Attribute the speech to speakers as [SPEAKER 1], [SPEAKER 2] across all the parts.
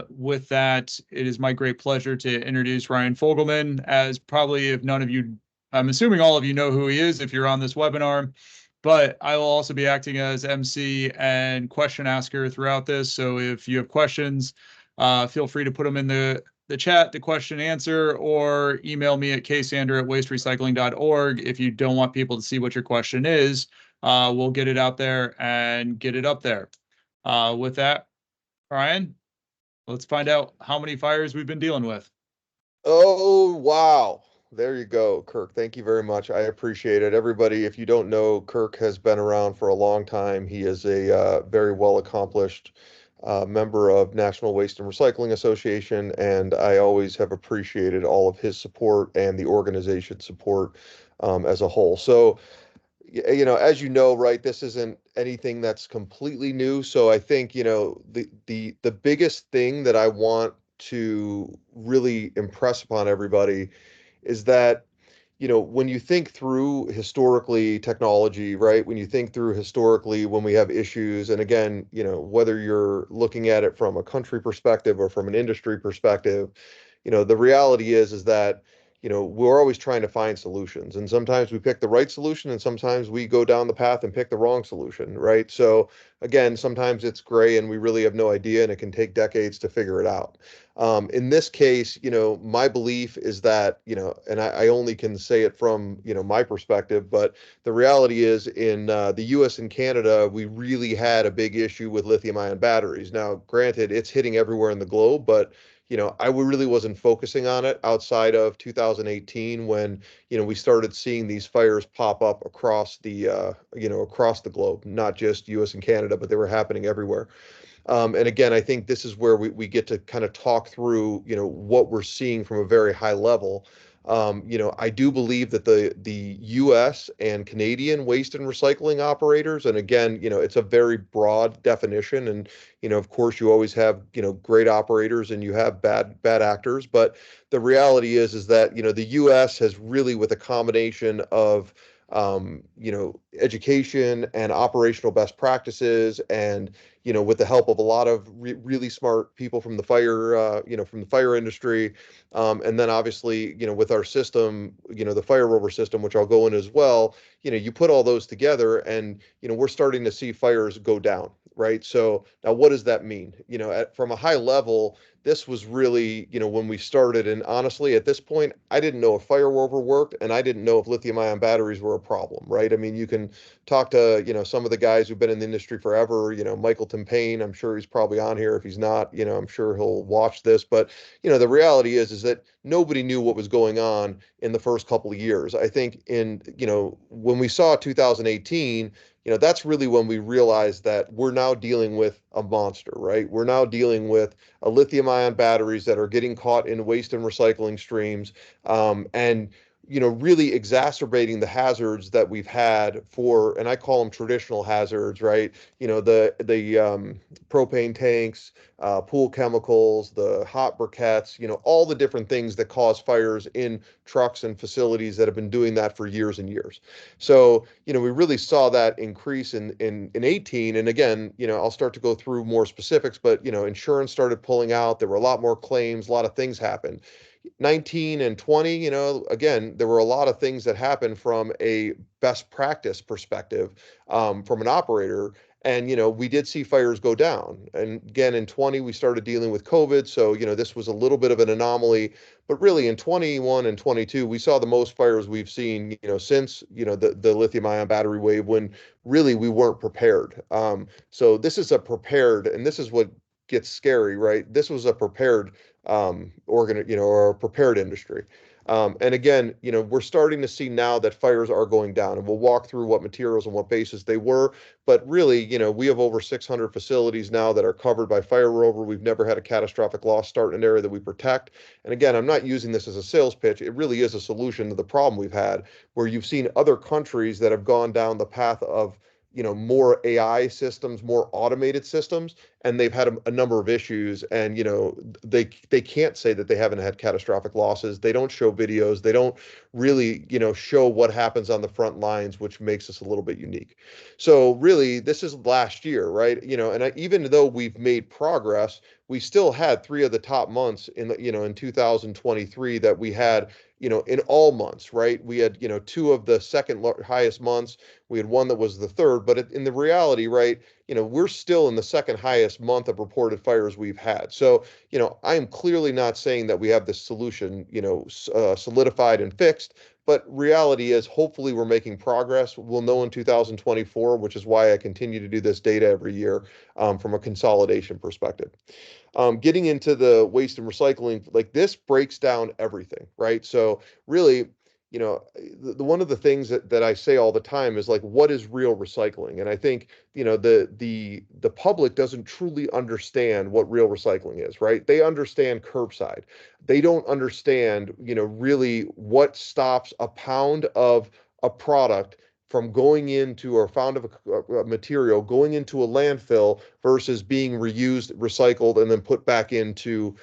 [SPEAKER 1] With that, it is my great pleasure to introduce Ryan Fogelman. As probably, if none of you, I'm assuming all of you know who he is if you're on this webinar, but I will also be acting as MC and question asker throughout this. So if you have questions, feel free to put them in the chat, the question answer, or email me at ksander@wasterecycling.org. If you don't want people to see what your question is, we'll get it out there and get it up there. With that, Ryan, let's find out how many fires we've been dealing with.
[SPEAKER 2] Oh, wow. There you go, Kirk. Thank you very much. I appreciate it. Everybody, if you don't know, Kirk has been around for a long time. He is a very well accomplished member of National Waste and Recycling Association, and I always have appreciated all of his support and the organization's support as a whole. So, as you know, right, this isn't anything that's completely new. So I think, the biggest thing that I want to really impress upon everybody is that, when you think through historically technology, right, when you think through historically when we have issues, and again, whether you're looking at it from a country perspective or from an industry perspective, the reality is that we're always trying to find solutions, and sometimes we pick the right solution and sometimes we go down the path and pick the wrong solution, right? So again, sometimes it's gray and we really have no idea and it can take decades to figure it out. In this case, my belief is that, and I only can say it from, my perspective, but the reality is in the US and Canada, we really had a big issue with lithium ion batteries. Now, granted, it's hitting everywhere in the globe, but I really wasn't focusing on it outside of 2018 when, we started seeing these fires pop up across across the globe, not just US and Canada, but they were happening everywhere. And again, I think this is where we get to kind of talk through, what we're seeing from a very high level. I do believe that the U.S. and Canadian waste and recycling operators, and again, it's a very broad definition, and of course, you always have great operators and you have bad actors, but the reality is that the U.S. has really, with a combination of education and operational best practices, and with the help of a lot of really smart people from the fire industry, and then obviously, with our system, the fire rover system, which I'll go in as well. You put all those together, and we're starting to see fires go down. Right. So now, what does that mean? From a high level, this was really, when we started. And honestly, at this point, I didn't know if fire rover worked, and I didn't know if lithium ion batteries were a problem. Right. I mean, you can talk to, some of the guys who've been in the industry forever, Michael Timpane. I'm sure he's probably on here. If he's not, I'm sure he'll watch this. But, the reality is that nobody knew what was going on in the first couple of years. I think when we saw 2018, that's really when we realized that we're now dealing with a monster, right? We're now dealing with a lithium ion batteries that are getting caught in waste and recycling streams, and really exacerbating the hazards that we've had and I call them traditional hazards, right? The propane tanks, pool chemicals, the hot briquettes, all the different things that cause fires in trucks and facilities that have been doing that for years and years. So, we really saw that increase in 18. And again, I'll start to go through more specifics, but, insurance started pulling out. There were a lot more claims, a lot of things happened. 19 and 20, again, there were a lot of things that happened from a best practice perspective, from an operator. And, we did see fires go down. And again, in 20, we started dealing with COVID. So, this was a little bit of an anomaly. But really, in 21 and 22, we saw the most fires we've seen, since, the lithium ion battery wave, when really we weren't prepared. So this is a prepared, and this is what gets scary, right? This was a prepared or a prepared industry. And again, we're starting to see now that fires are going down, and we'll walk through what materials and what bases they were. But really, we have over 600 facilities now that are covered by fire rover. We've never had a catastrophic loss start in an area that we protect. And again, I'm not using this as a sales pitch. It really is a solution to the problem we've had, where you've seen other countries that have gone down the path of more AI systems, more automated systems, and they've had a number of issues. And they can't say that they haven't had catastrophic losses. They don't show videos. They don't really show what happens on the front lines, which makes us a little bit unique. So really, this is last year, right? And even though we've made progress, we still had three of the top months in in 2023 that we had, in all months, right? We had, two of the second highest months. We had one that was the third, but in the reality, right, we're still in the second highest month of reported fires we've had. So, I am clearly not saying that we have this solution, solidified and fixed, but reality is hopefully we're making progress. We'll know in 2024, which is why I continue to do this data every year, from a consolidation perspective. Getting into the waste and recycling, like this breaks down everything, right? So really, one of the things that I say all the time is like, what is real recycling? And I think, the public doesn't truly understand what real recycling is, right? They understand curbside. They don't understand, really what stops a pound of a product from going into, or pound of a material going into a landfill versus being reused, recycled, and then put back into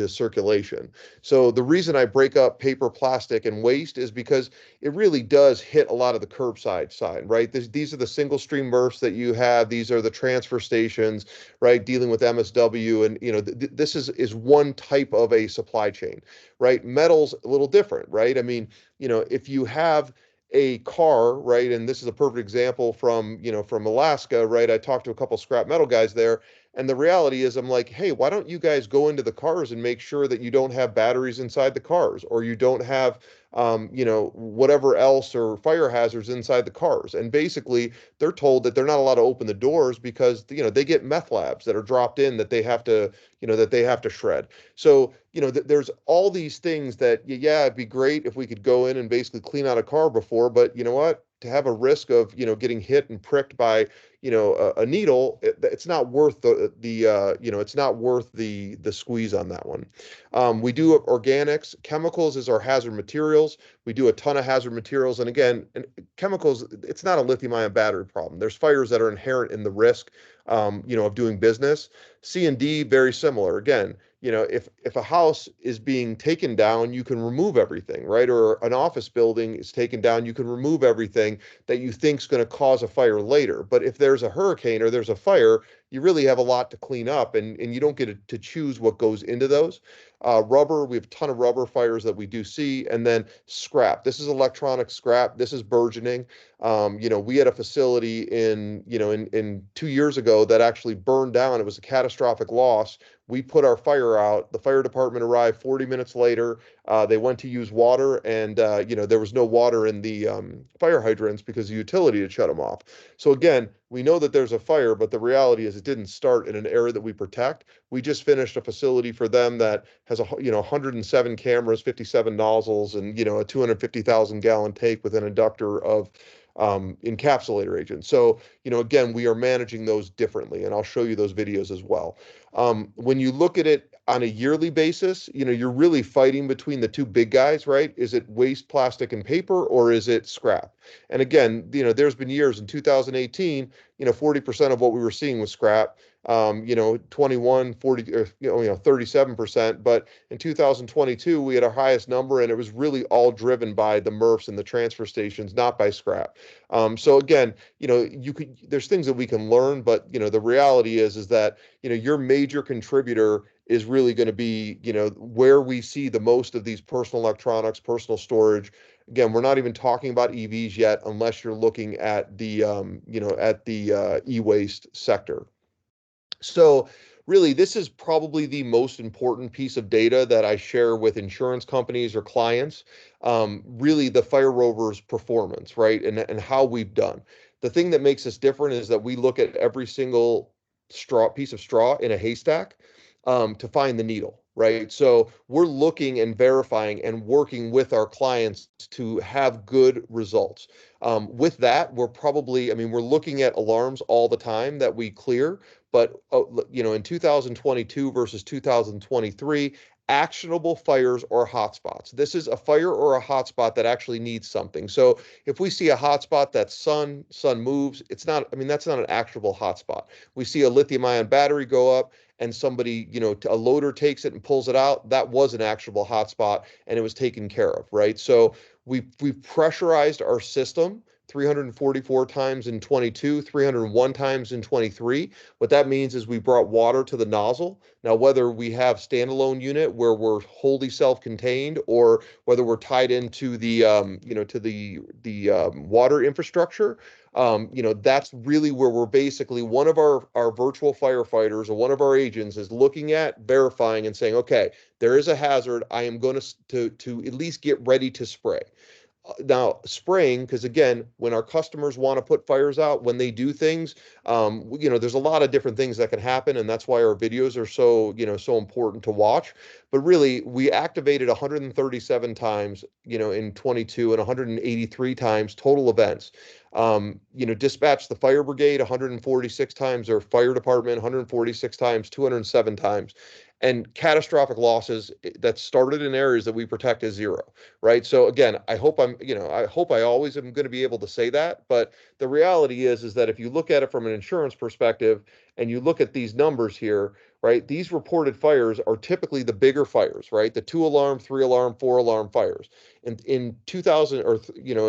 [SPEAKER 2] circulation. So the reason I break up paper, plastic, and waste is because it really does hit a lot of the curbside side, right? These are the single stream MRFs that you have. These are the transfer stations, right? Dealing with MSW, and this is one type of a supply chain, right? Metal's a little different, right? I mean, if you have a car, right? And this is a perfect example from Alaska, right? I talked to a couple scrap metal guys there, and the reality is I'm like, hey, why don't you guys go into the cars and make sure that you don't have batteries inside the cars, or you don't have whatever else, or fire hazards inside the cars. And basically they're told that they're not allowed to open the doors because they get meth labs that are dropped in that they have to, shred. So, there's all these things that, yeah, it'd be great if we could go in and basically clean out a car before, but you know what? To have a risk of, getting hit and pricked by, a needle, it's not worth it's not worth the squeeze on that one. We do organics. Chemicals is our hazard materials. We do a ton of hazard materials. And again, chemicals, it's not a lithium ion battery problem. There's fires that are inherent in the risk, of doing business. C and D, very similar. Again, if a house is being taken down, you can remove everything, right? Or an office building is taken down, you can remove everything that you think is going to cause a fire later. But if there's a hurricane or there's a fire, you really have a lot to clean up, and you don't get to choose what goes into those. Rubber, we have a ton of rubber fires that we do see. And then scrap. This is electronic scrap. This is burgeoning. We had a facility in 2 years ago that actually burned down. It was a catastrophic loss. We put our fire out. The fire department arrived 40 minutes later. They went to use water, and there was no water in the fire hydrants because the utility had shut them off. So again, we know that there's a fire, but the reality is it didn't start in an area that we protect. We just finished a facility for them that has 107 cameras, 57 nozzles, and a 250,000 gallon tank with an inductor of encapsulator agents. So again, we are managing those differently, and I'll show you those videos as well. When you look at it on a yearly basis, you're really fighting between the two big guys, right? Is it waste, plastic, and paper, or is it scrap? And again, there's been years in 2018, 40% of what we were seeing was scrap. 21, 40, or 37%. But in 2022, we had our highest number, and it was really all driven by the MRFs and the transfer stations, not by scrap. So again, there's things that we can learn, but the reality is that your major contributor is really going to be where we see the most of these personal electronics, personal storage. Again, we're not even talking about EVs yet, unless you're looking at the e-waste sector. So really, this is probably the most important piece of data that I share with insurance companies or clients. Really, the Fire Rover's performance, right, and how we've done. The thing that makes us different is that we look at every single piece of straw in a haystack, to find the needle, right? So we're looking and verifying and working with our clients to have good results. With that, we're looking at alarms all the time that we clear, but in 2022 versus 2023, actionable fires or hotspots. This is a fire or a hotspot that actually needs something. So if we see a hotspot that's sun moves, that's not an actionable hotspot. We see a lithium ion battery go up, and somebody, a loader takes it and pulls it out, that was an actionable hotspot, and it was taken care of, right? So we've pressurized our system 344 times in 22, 301 times in 23. What that means is we brought water to the nozzle. Now, whether we have standalone unit where we're wholly self-contained, or whether we're tied into the to the water infrastructure, that's really where we're basically, one of our virtual firefighters or one of our agents is looking at, verifying, and saying, okay, there is a hazard. I am going to at least get ready to spray. Now, spraying, because again, when our customers want to put fires out, when they do things, there's a lot of different things that can happen, and that's why our videos are so important to watch. But really, we activated 137 times, in 22, and 183 times total events. Dispatched the fire brigade 146 times, or fire department 146 times, 207 times. And catastrophic losses that started in areas that we protect is zero, right? So again, I hope I always am going to be able to say that, but the reality is that if you look at it from an insurance perspective and you look at these numbers here, right, these reported fires are typically the bigger fires, right? The 2 alarm, 3 alarm, 4 alarm fires. In 2000, or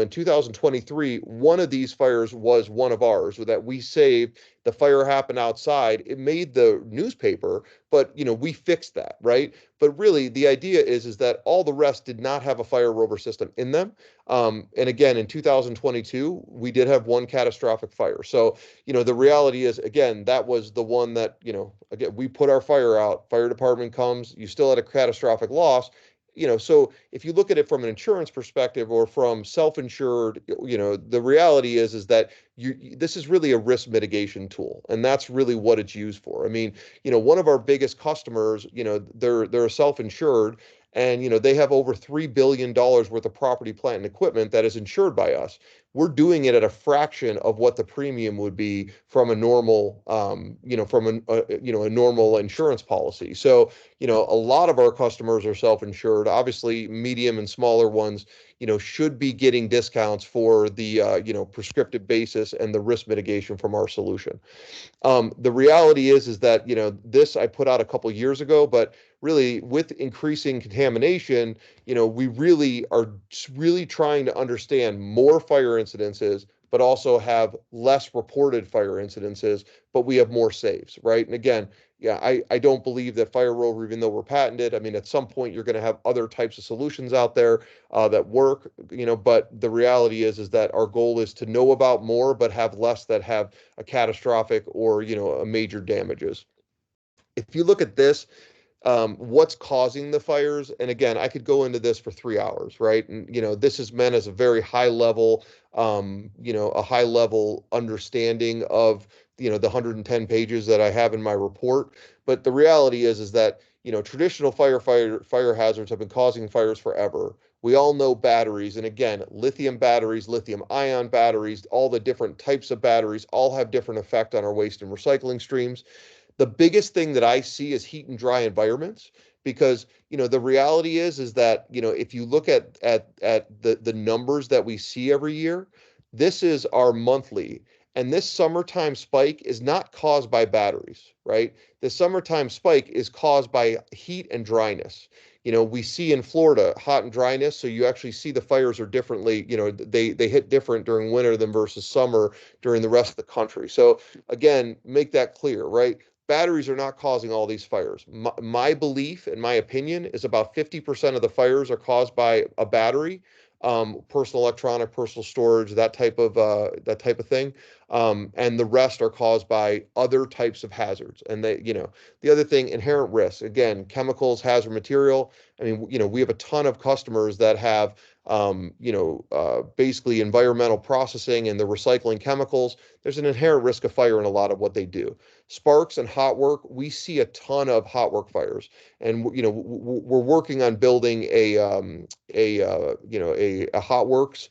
[SPEAKER 2] in 2023, one of these fires was one of ours that we saved. The fire happened outside. It made the newspaper, but we fixed that, right? But really, the idea is that all the rest did not have a fire rover system in them. And again, in 2022, we did have one catastrophic fire. So, the reality is, again, that was the one that, again, we put our fire out, fire department comes, you still had a catastrophic loss. So if you look at it from an insurance perspective or from self-insured, the reality is that this is really a risk mitigation tool, and that's really what it's used for. I mean, one of our biggest customers, they're self-insured, and they have over $3 billion worth of property, plant, and equipment that is insured by us. We're doing it at a fraction of what the premium would be from a normal, a normal insurance policy. So, a lot of our customers are self-insured. Obviously, medium and smaller ones, should be getting discounts for the, prescriptive basis and the risk mitigation from our solution. The reality is that, this I put out a couple years ago, but really with increasing contamination, we really are really trying to understand more fire incidences, but also have less reported fire incidences, but we have more saves, right? And again, yeah, I don't believe that fire rover, even though we're patented, I mean, at some point you're going to have other types of solutions out there that work, but the reality is that our goal is to know about more, but have less that have a catastrophic or, a major damages. If you look at this, what's causing the fires, and again, I could go into this for 3 hours, right? And this is meant as a very high level, a high level understanding of the 110 pages that I have in my report. But the reality is that traditional fire hazards have been causing fires forever. We all know batteries, and again, lithium batteries, lithium ion batteries, all the different types of batteries all have different effect on our waste and recycling streams. The biggest thing that I see is heat and dry environments, because the reality is that if you look at the numbers that we see every year, this is our monthly, and this summertime spike is not caused by batteries, right? The summertime spike is caused by heat and dryness. We see in Florida hot and dryness, so you actually see the fires are differently. They hit different during winter than versus summer during the rest of the country. So again, make that clear, right? Batteries are not causing all these fires. My belief and my opinion is about 50% of the fires are caused by a battery, personal electronic, personal storage, that type of thing, and the rest are caused by other types of hazards. And the other thing, inherent risks. Again, chemicals, hazard material. I mean, we have a ton of customers that have basically environmental processing and the recycling chemicals. There's an inherent risk of fire in a lot of what they do. Sparks and hot work, we see a ton of hot work fires, and we're working on building a hot works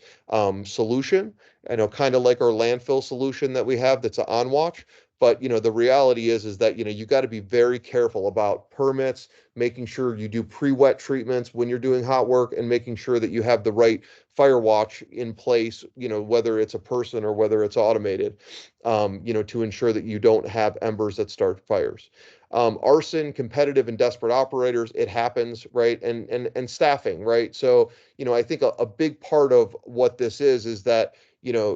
[SPEAKER 2] solution. I know, kind of like our landfill solution that we have that's on watch. But the reality is that you got to be very careful about permits, making sure you do pre-wet treatments when you're doing hot work, and making sure that you have the right fire watch in place, whether it's a person or whether it's automated, to ensure that you don't have embers that start fires. Arson, competitive and desperate operators, it happens, right? And staffing, right? So, I think a big part of what this is that,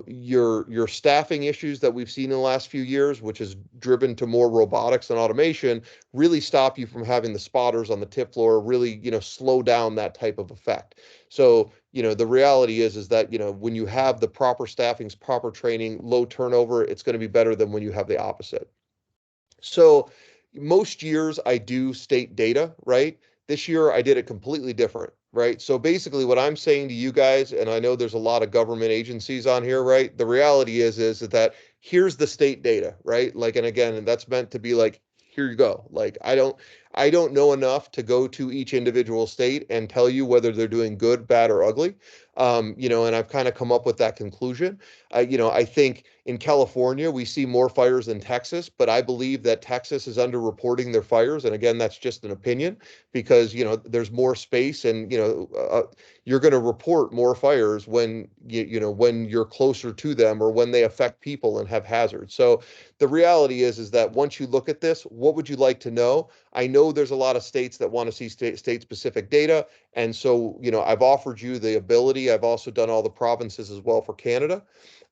[SPEAKER 2] your staffing issues that we've seen in the last few years, which has driven to more robotics and automation, really stop you from having the spotters on the tip floor, really, slow down that type of effect. So, the reality is that, when you have the proper staffings, proper training, low turnover, it's going to be better than when you have the opposite. So most years I do state data, right? This year I did it completely different, right? So basically what I'm saying to you guys, and I know there's a lot of government agencies on here, right? The reality is that here's the state data, right? Like, and again, and that's meant to be like, here you go. Like, I don't know enough to go to each individual state and tell you whether they're doing good, bad, or ugly. And I've kind of come up with that conclusion. I think in California, we see more fires than Texas, but I believe that Texas is underreporting their fires. And again, that's just an opinion because, there's more space and, you're going to report more fires when, when you're closer to them or when they affect people and have hazards. So the reality is that once you look at this, what would you like to know? I know there's a lot of states that want to see state-specific data. And so, I've offered you the ability. I've also done all the provinces as well for Canada.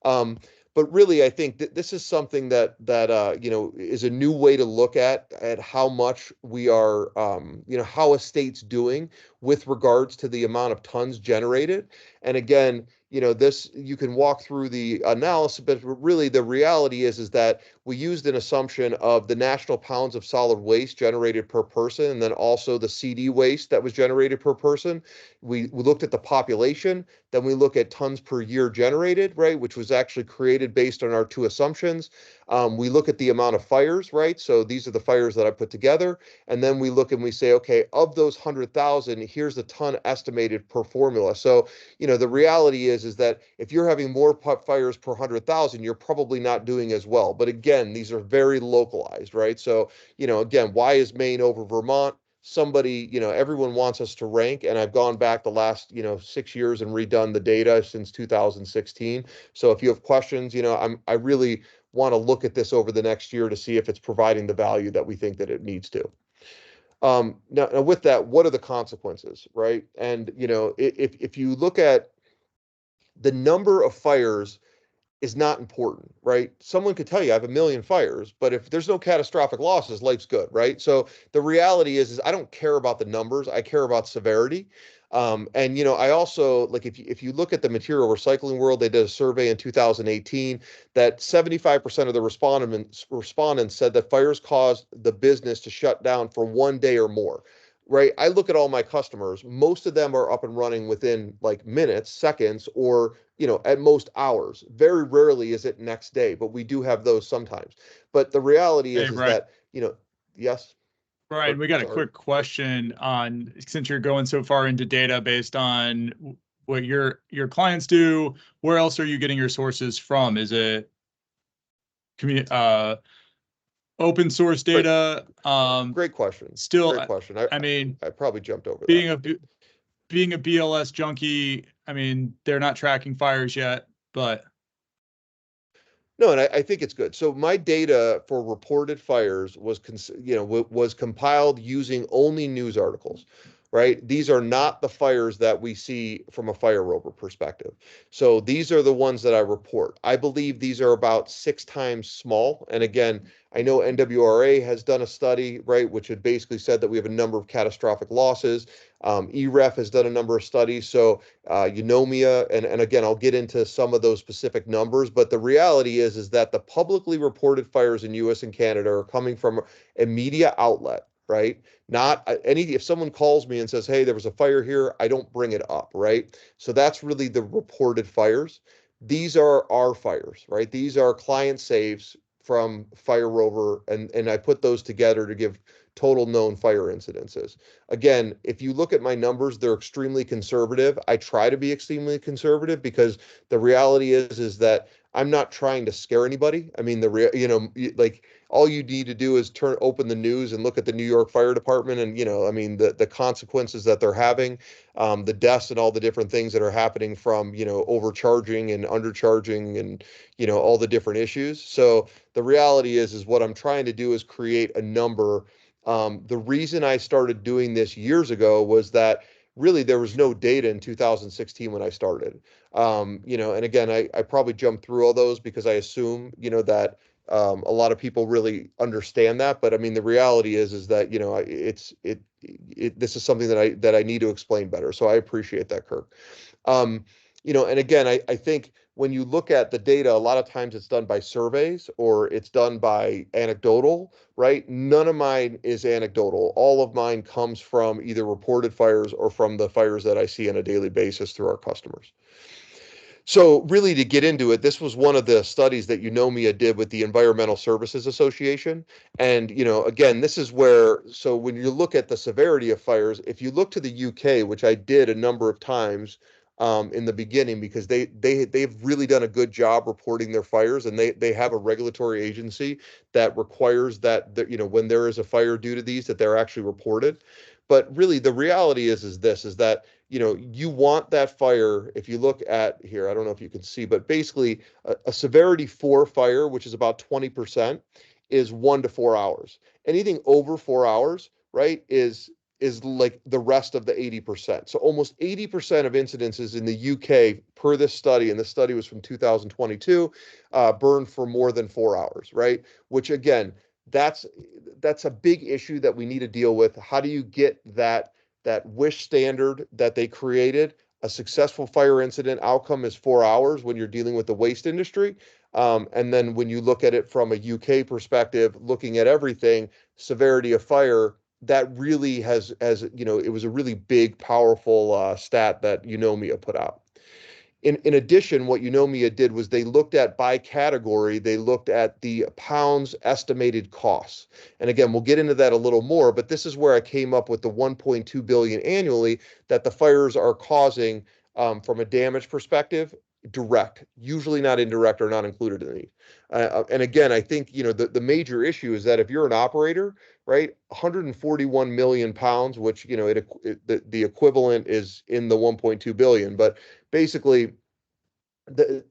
[SPEAKER 2] Um, but really, I think that this is something that is a new way to look at how much we are, how a state's doing with regards to the amount of tons generated. And again, this you can walk through the analysis, but really the reality is that we used an assumption of the national pounds of solid waste generated per person, and then also the CD waste that was generated per person. We looked at the population, then we look at tons per year generated, right, which was actually created based on our two assumptions. We look at the amount of fires, right? So these are the fires that I put together. And then we look and we say, okay, of those 100,000, here's the ton estimated per formula. So, the reality is that if you're having more fires per 100,000, you're probably not doing as well. But again, these are very localized, right? So, again, why is Maine over Vermont? Somebody, everyone wants us to rank, and I've gone back the last, 6 years and redone the data since 2016. So if you have questions, I really want to look at this over the next year to see if it's providing the value that we think that it needs to. Now, with that, what are the consequences, right? And if you look at the number of fires is not important, right? Someone could tell you I have a million fires, but if there's no catastrophic losses, life's good, right? So the reality is I don't care about the numbers. I care about severity. And I also like if you look at the material recycling world, they did a survey in 2018 that 75% of the respondents said that fires caused the business to shut down for 1 day or more. Right. I look at all my customers, most of them are up and running within like minutes, seconds, or at most hours. Very rarely is it next day, but we do have those sometimes. But the reality
[SPEAKER 1] Hey,
[SPEAKER 2] is
[SPEAKER 1] Brian.
[SPEAKER 2] that, yes,
[SPEAKER 1] Brian,
[SPEAKER 2] or
[SPEAKER 1] we got a
[SPEAKER 2] sorry.
[SPEAKER 1] quick question on since you're going so far into data based on what your clients do, where else are you getting your sources from? Is it open source
[SPEAKER 2] Great,
[SPEAKER 1] data?
[SPEAKER 2] great question.
[SPEAKER 1] Still,
[SPEAKER 2] Great question.
[SPEAKER 1] I mean,
[SPEAKER 2] I probably jumped over that.
[SPEAKER 1] being a being a BLS junkie, I mean, they're not tracking fires yet, but
[SPEAKER 2] No, and I think it's good. So my data for reported fires was compiled using only news articles, right? These are not the fires that we see from a fire rover perspective. So these are the ones that I report. I believe these are about 6 times small. And again, I know NWRA has done a study, right, which had basically said that we have a number of catastrophic losses. EREF has done a number of studies. So Eunomia, and again, I'll get into some of those specific numbers, but the reality is that the publicly reported fires in US and Canada are coming from a media outlet, right? Not if someone calls me and says, hey, there was a fire here, I don't bring it up, right? So that's really the reported fires. These are our fires, right? These are client saves from Fire Rover, and I put those together to give total known fire incidences. Again, if you look at my numbers, they're extremely conservative. I try to be extremely conservative because the reality is that I'm not trying to scare anybody. I mean, like all you need to do is open the news and look at the New York Fire Department, and I mean the consequences that they're having, the deaths and all the different things that are happening from overcharging and undercharging and all the different issues. So the reality is what I'm trying to do is create a number. The reason I started doing this years ago was that really there was no data in 2016 when I started. And again, I probably jumped through all those because I assume, that a lot of people really understand that. But I mean, the reality is that, this is something that I need to explain better. So I appreciate that, Kirk. Um, and again, I think when you look at the data, a lot of times it's done by surveys or it's done by anecdotal, right? None of mine is anecdotal. All of mine comes from either reported fires or from the fires that I see on a daily basis through our customers. So really to get into it, this was one of the studies that Eunomia did with the Environmental Services Association. And, again, this is where, so when you look at the severity of fires, if you look to the UK, which I did a number of times in the beginning, because they've really done a good job reporting their fires, and they have a regulatory agency that requires that, when there is a fire due to these, that they're actually reported. But really the reality is that you want that fire. If you look at here, I don't know if you can see, but basically a severity 4 fire, which is about 20%, is 1 to 4 hours. Anything over 4 hours, right, is like the rest of the 80%. So almost 80% of incidences in the UK per this study, and this study was from 2022, burned for more than 4 hours, right? Which again, that's a big issue that we need to deal with. How do you get that wish standard that they created? A successful fire incident outcome is 4 hours when you're dealing with the waste industry. And then when you look at it from a UK perspective, looking at everything, severity of fire, that really it was a really big, powerful stat that Eunomia put out. In addition, what Eunomia did was they looked at by category, they looked at the pounds estimated costs. And again, we'll get into that a little more, but this is where I came up with the 1.2 billion annually that the fires are causing from a damage perspective, direct, usually not indirect or not included in these. And again, I think, the major issue is that if you're an operator, right, 141 million pounds, which, the equivalent is in the 1.2 billion, but basically the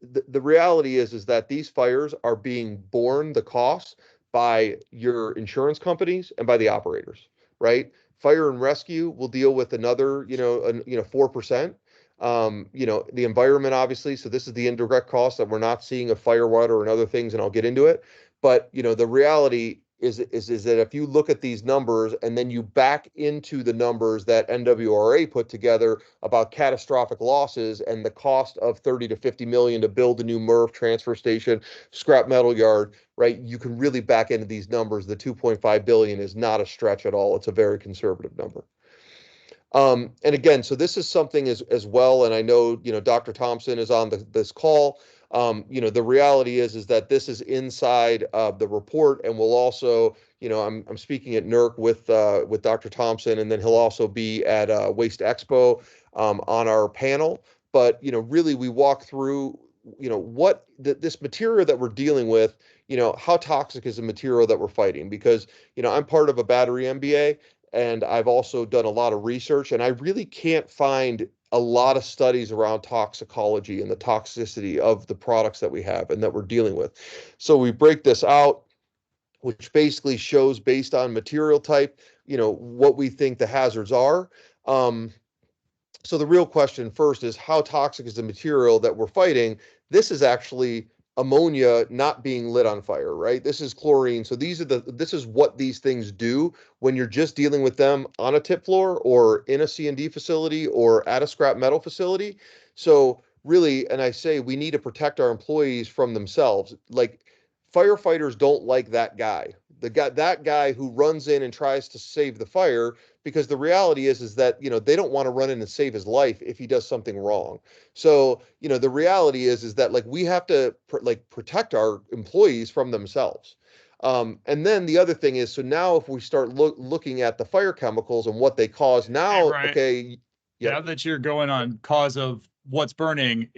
[SPEAKER 2] reality is that these fires are being borne the costs by your insurance companies and by the operators, right? Fire and rescue will deal with another 4%. The environment, obviously, so this is the indirect cost that we're not seeing of fire, water, and other things, and I'll get into it. But the reality is that if you look at these numbers and then you back into the numbers that NWRA put together about catastrophic losses and the cost of 30 to 50 million to build a new MRF transfer station, scrap metal yard, right? You can really back into these numbers. The 2.5 billion is not a stretch at all. It's a very conservative number. And again, so this is something as well, and I know, Dr. Thompson is on this call. The reality is that this is inside the report, and we'll also, I'm speaking at NERC with Dr. Thompson, and then he'll also be at Waste Expo on our panel. But really, we walk through, this material that we're dealing with. How toxic is the material that we're fighting? Because I'm part of a battery MBA, and I've also done a lot of research, and I really can't find a lot of studies around toxicology and the toxicity of the products that we have and that we're dealing with. So we break this out, which basically shows based on material type, what we think the hazards are. So the real question first is, how toxic is the material that we're fighting? This is actually ammonia not being lit on fire, right? This is chlorine. So this is what these things do when you're just dealing with them on a tip floor or in a C&D facility or at a scrap metal facility. So really, and I say we need to protect our employees from themselves. Like, firefighters don't like that guy who runs in and tries to save the fire, because the reality is that they don't want to run in and save his life if he does something wrong. So the reality is that, like, we have to protect our employees from themselves. And then the other thing is, so now if we start looking at the fire chemicals and what they cause
[SPEAKER 1] Hey,
[SPEAKER 2] now,
[SPEAKER 1] Brian,
[SPEAKER 2] okay, yeah.
[SPEAKER 1] now that you're going on cause of what's burning,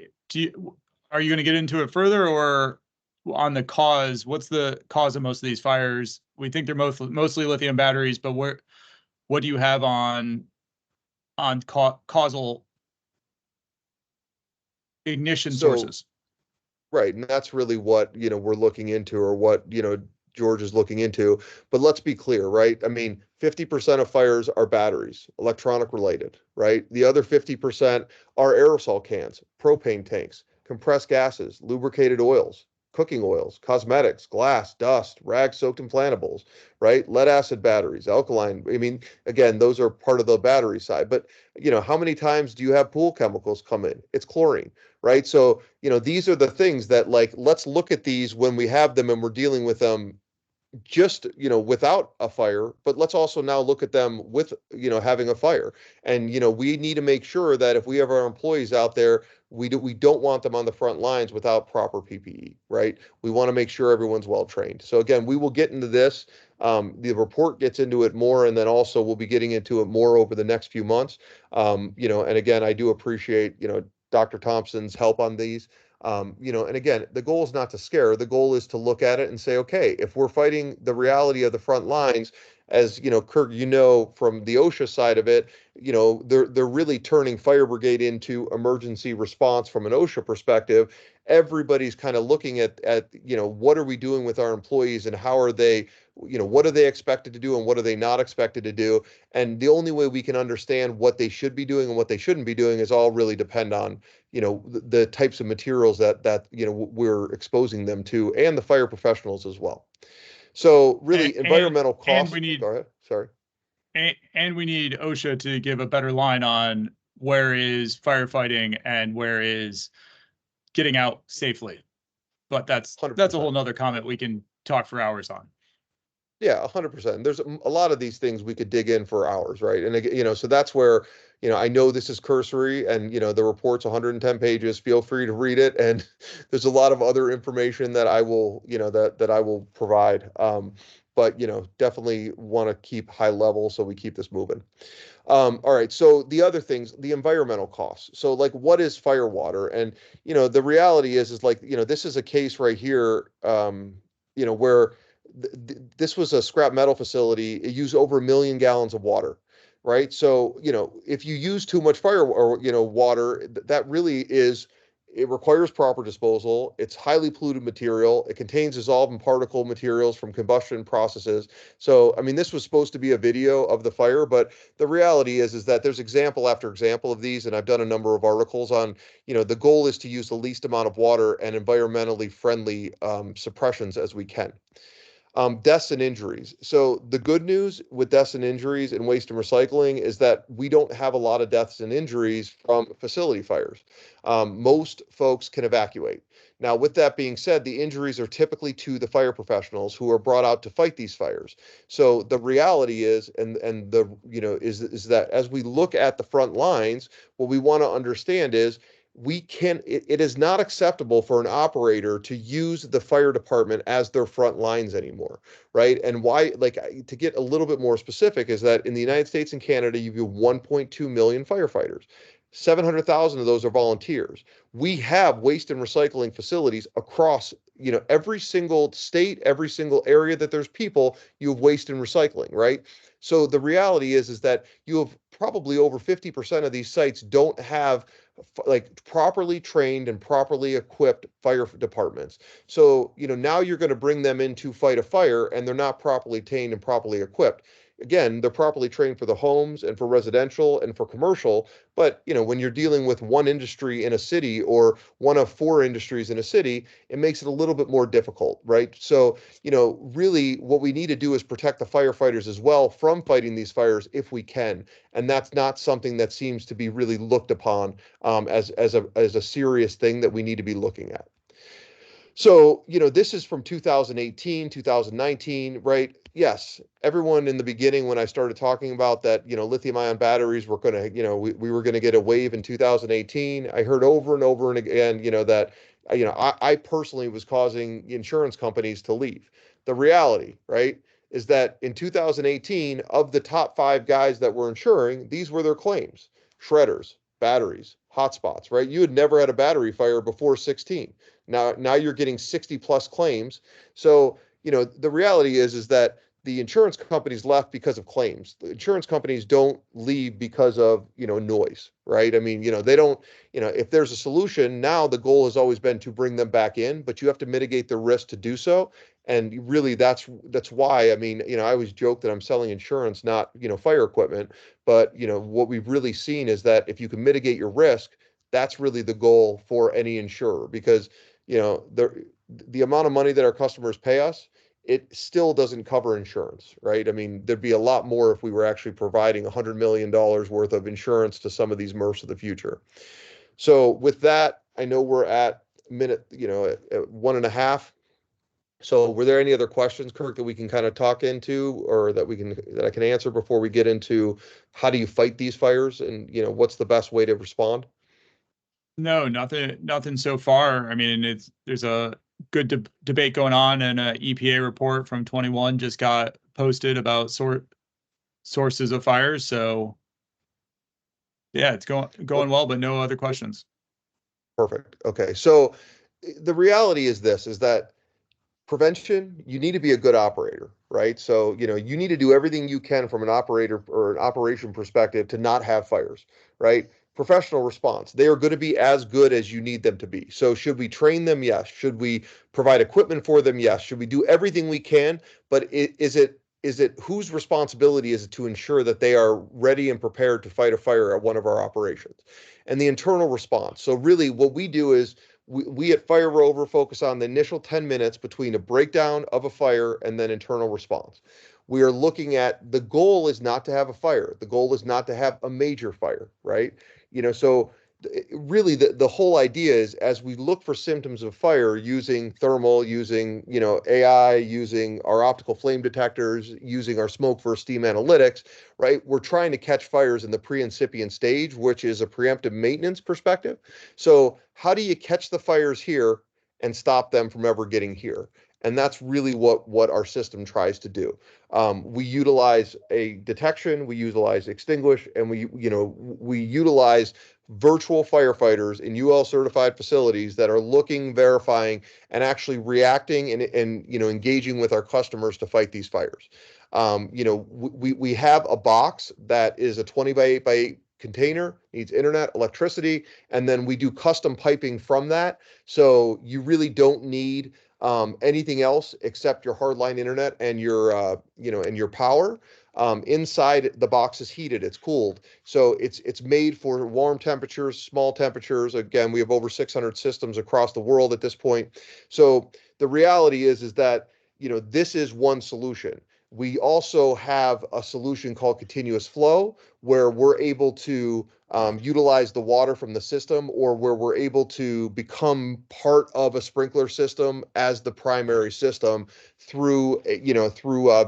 [SPEAKER 1] are you going to get into it further, or on the cause? What's the cause of most of these fires? We think they're mostly lithium batteries, but what do you have on causal ignition
[SPEAKER 2] So
[SPEAKER 1] sources?
[SPEAKER 2] right, and that's really what we're looking into, or what George is looking into. But let's be clear, right? I mean, 50% of fires are batteries, electronic related, right? The other 50% are aerosol cans, propane tanks, compressed gases, lubricated oils, cooking oils, cosmetics, glass, dust, rag soaked implantables, right? Lead acid batteries, alkaline. I mean, again, those are part of the battery side. But, how many times do you have pool chemicals come in? It's chlorine, right? So, these are the things that, like, let's look at these when we have them and we're dealing with them just without a fire, but let's also now look at them with having a fire. And we need to make sure that if we have our employees out there, we don't want them on the front lines without proper PPE, right? We want to make sure everyone's well trained. So again, we will get into this. The report gets into it more, and then also we'll be getting into it more over the next few months. And again, I do appreciate Dr. Thompson's help on these. And again, the goal is not to scare. The goal is to look at it and say, okay, if we're fighting the reality of the front lines, as Kirk, from the OSHA side of it, they're really turning fire brigade into emergency response from an OSHA perspective. Everybody's kind of looking at what are we doing with our employees and how are they, what are they expected to do and what are they not expected to do? And the only way we can understand what they should be doing and what they shouldn't be doing is all really depend on the types of materials that we're exposing them to, and the fire professionals as well. So
[SPEAKER 1] and
[SPEAKER 2] really,
[SPEAKER 1] and,
[SPEAKER 2] environmental
[SPEAKER 1] and
[SPEAKER 2] costs.
[SPEAKER 1] we need
[SPEAKER 2] Go ahead. Sorry.
[SPEAKER 1] and we need OSHA to give a better line on where is firefighting and where is getting out safely. But that's
[SPEAKER 2] one Hundred
[SPEAKER 1] a whole
[SPEAKER 2] percent.
[SPEAKER 1] nother comment we can talk for hours on.
[SPEAKER 2] Yeah, 100%. There's a lot of these things we could dig in for hours, right? And so that's where, I know this is cursory, and the report's 110 pages. Feel free to read it, and there's a lot of other information that I will, that I will provide. But definitely want to keep high level so we keep this moving. All right. So the other things, the environmental costs. So like, what is fire water? And the reality is like, this is a case right here. Where this was a scrap metal facility. It used over 1 million gallons of water, right? So if you use too much fire or water, that really is. It requires proper disposal. It's highly polluted material. It contains dissolved and particle materials from combustion processes. So, I mean, this was supposed to be a video of the fire, but the reality is that there's example after example of these, and I've done a number of articles on. The goal is to use the least amount of water and environmentally friendly suppressions as we can. Deaths and injuries. So the good news with deaths and injuries in waste and recycling is that we don't have a lot of deaths and injuries from facility fires. Most folks can evacuate. Now, with that being said, the injuries are typically to the fire professionals who are brought out to fight these fires. So the reality is, and the is that as we look at the front lines, what we want to understand is it is not acceptable for an operator to use the fire department as their front lines anymore, right? And why, like, to get a little bit more specific, is that in the United States and Canada, you have 1.2 million firefighters. 700,000 of those are volunteers. We have waste and recycling facilities across, every single state, every single area that there's people, you have waste and recycling, right? So the reality is that you have probably over 50% of these sites don't have like properly trained and properly equipped fire departments. So, now you're going to bring them in to fight a fire and they're not properly trained and properly equipped. Again, they're properly trained for the homes and for residential and for commercial. But, when you're dealing with one industry in a city or one of four industries in a city, it makes it a little bit more difficult, right? So, really what we need to do is protect the firefighters as well from fighting these fires if we can. And that's not something that seems to be really looked upon as a serious thing that we need to be looking at. So, this is from 2018, 2019, right? Yes, everyone in the beginning, when I started talking about that, lithium ion batteries were going to, we were going to get a wave in 2018. I heard over and over and again, that, I personally was causing insurance companies to leave. The reality, right, is that in 2018, of the top 5 guys that were insuring, these were their claims: shredders, batteries, hotspots, right? You had never had a battery fire before 16. Now you're getting 60 plus claims. So, the reality is that the insurance companies left because of claims. The insurance companies don't leave because of, noise, right? I mean, they don't, if there's a solution, now the goal has always been to bring them back in, but you have to mitigate the risk to do so. And really that's why, I mean, I always joke that I'm selling insurance, not, fire equipment, but what we've really seen is that if you can mitigate your risk, that's really the goal for any insurer, because, the amount of money that our customers pay us, it still doesn't cover insurance, right? I mean, there'd be a lot more if we were actually providing $100 million worth of insurance to some of these MRFs of the future. So with that, I know we're at minute, at 1.5. So were there any other questions, Kirk, that we can kind of talk into, or that I can answer before we get into how do you fight these fires, and, what's the best way to respond?
[SPEAKER 1] No, nothing so far. I mean, there's a good debate going on, and a EPA report from 21 just got posted about sources of fires. So yeah, it's going well, but no other questions.
[SPEAKER 2] Perfect. Okay. So the reality is this, is that prevention, you need to be a good operator, right? So, you need to do everything you can from an operator or an operation perspective to not have fires, right? Professional response, they are going to be as good as you need them to be. So, should we train them? Yes. Should we provide equipment for them? Yes. Should we do everything we can? But is it whose responsibility is it to ensure that they are ready and prepared to fight a fire at one of our operations? And the internal response. So really what we do is we at Fire Rover focus on the initial 10 minutes between a breakdown of a fire and then internal response. We are looking at, the goal is not to have a fire. The goal is not to have a major fire, right? So really the whole idea is, as we look for symptoms of fire using thermal, using, AI, using our optical flame detectors, using our smoke for steam analytics, right? We're trying to catch fires in the pre-incipient stage, which is a preemptive maintenance perspective. So how do you catch the fires here and stop them from ever getting here? And that's really what our system tries to do. We utilize a detection, we utilize extinguish, and we utilize virtual firefighters in UL certified facilities that are looking, verifying, and actually reacting and engaging with our customers to fight these fires. We have a box that is a 20 by 8 by 8 container, needs internet, electricity, and then we do custom piping from that. So you really don't need anything else except your hardline internet and your power. Inside the box is heated, it's cooled. So it's made for warm temperatures, small temperatures. Again, we have over 600 systems across the world at this point. So the reality is that, this is one solution. We also have a solution called continuous flow, where we're able to utilize the water from the system, or where we're able to become part of a sprinkler system as the primary system through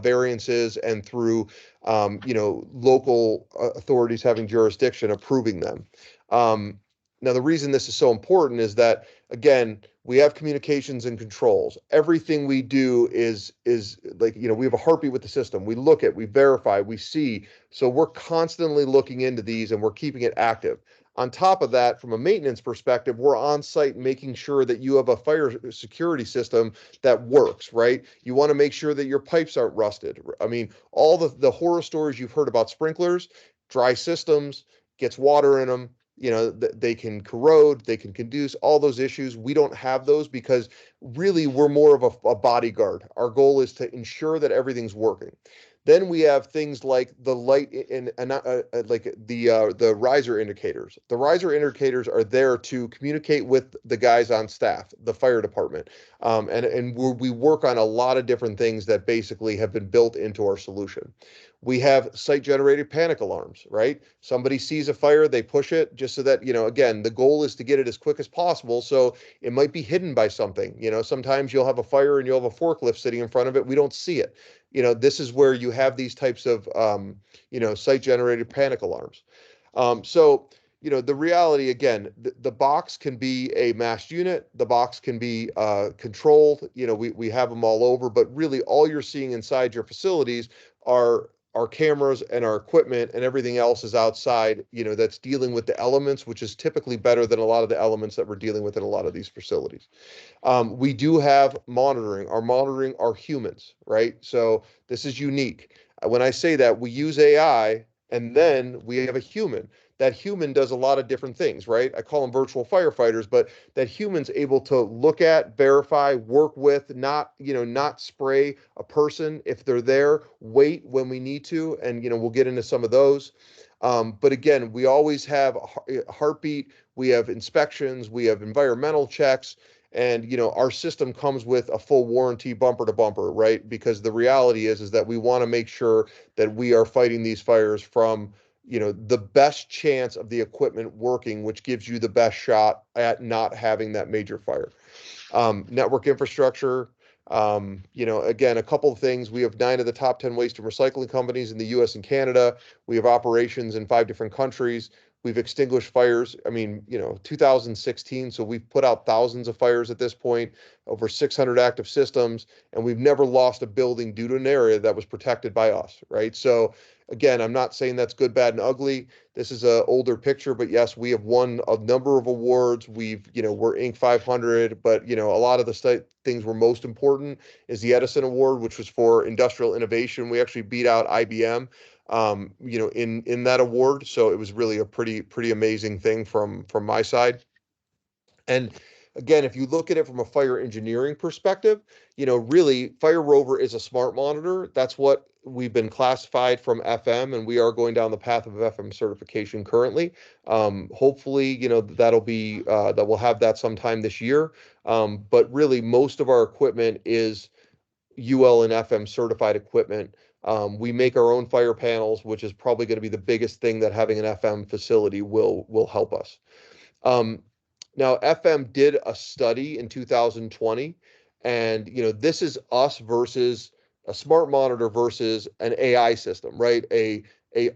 [SPEAKER 2] variances and through local authorities having jurisdiction approving them. Now, the reason this is so important is that, again, we have communications and controls. Everything we do is like, we have a heartbeat with the system. We look at, we verify, we see. So we're constantly looking into these and we're keeping it active. On top of that, from a maintenance perspective, we're on site making sure that you have a fire security system that works, right? You want to make sure that your pipes aren't rusted. I mean, all the horror stories you've heard about sprinklers, dry systems, gets water in them, they can corrode, they can conduce, all those issues. We don't have those because really we're more of a bodyguard. Our goal is to ensure that everything's working. Then we have things like the light and like the riser indicators. The riser indicators are there to communicate with the guys on staff, the fire department, and we work on a lot of different things that basically have been built into our solution. We have site-generated panic alarms, right? Somebody sees a fire, they push it just so that, again, the goal is to get it as quick as possible. So it might be hidden by something. Sometimes you'll have a fire and you'll have a forklift sitting in front of it. We don't see it. This is where you have these types of, site-generated panic alarms. So, the reality, again, the box can be a massed unit. The box can be controlled. We have them all over, but really all you're seeing inside your facilities are our cameras and our equipment and everything else is outside, that's dealing with the elements, which is typically better than a lot of the elements that we're dealing with in a lot of these facilities. We do have monitoring. Our monitoring are humans, right? So this is unique. When I say that, we use AI and then we have a human. That human does a lot of different things, right? I call them virtual firefighters, but that human's able to look at, verify, work with, not spray a person if they're there, wait when we need to, and we'll get into some of those. But again, we always have a heartbeat, we have inspections, we have environmental checks, and our system comes with a full warranty bumper to bumper, right? Because the reality is that we want to make sure that we are fighting these fires from the best chance of the equipment working, which gives you the best shot at not having that major fire. Network infrastructure. Again, a couple of things. We have 9 of the top 10 waste and recycling companies in the US and Canada. We have operations in 5 different countries. We've extinguished fires. I mean, 2016, so we've put out thousands of fires at this point, over 600 active systems, and we've never lost a building due to an area that was protected by us, right? So again, I'm not saying that's good, bad, and ugly. This is an older picture, but yes, we have won a number of awards. We're Inc. 500, but a lot of the things were most important is the Edison Award, which was for industrial innovation. We actually beat out IBM, in that award. So it was really a pretty amazing thing from my side. And again, if you look at it from a fire engineering perspective, really Fire Rover is a smart monitor. That's what we've been classified from FM, and we are going down the path of FM certification currently. Hopefully, that we'll have that sometime this year. But really, most of our equipment is UL and FM certified equipment. We make our own fire panels, which is probably going to be the biggest thing that having an FM facility will help us. Um, Now, FM did a study in 2020, and this is us versus a smart monitor versus an AI system, right? A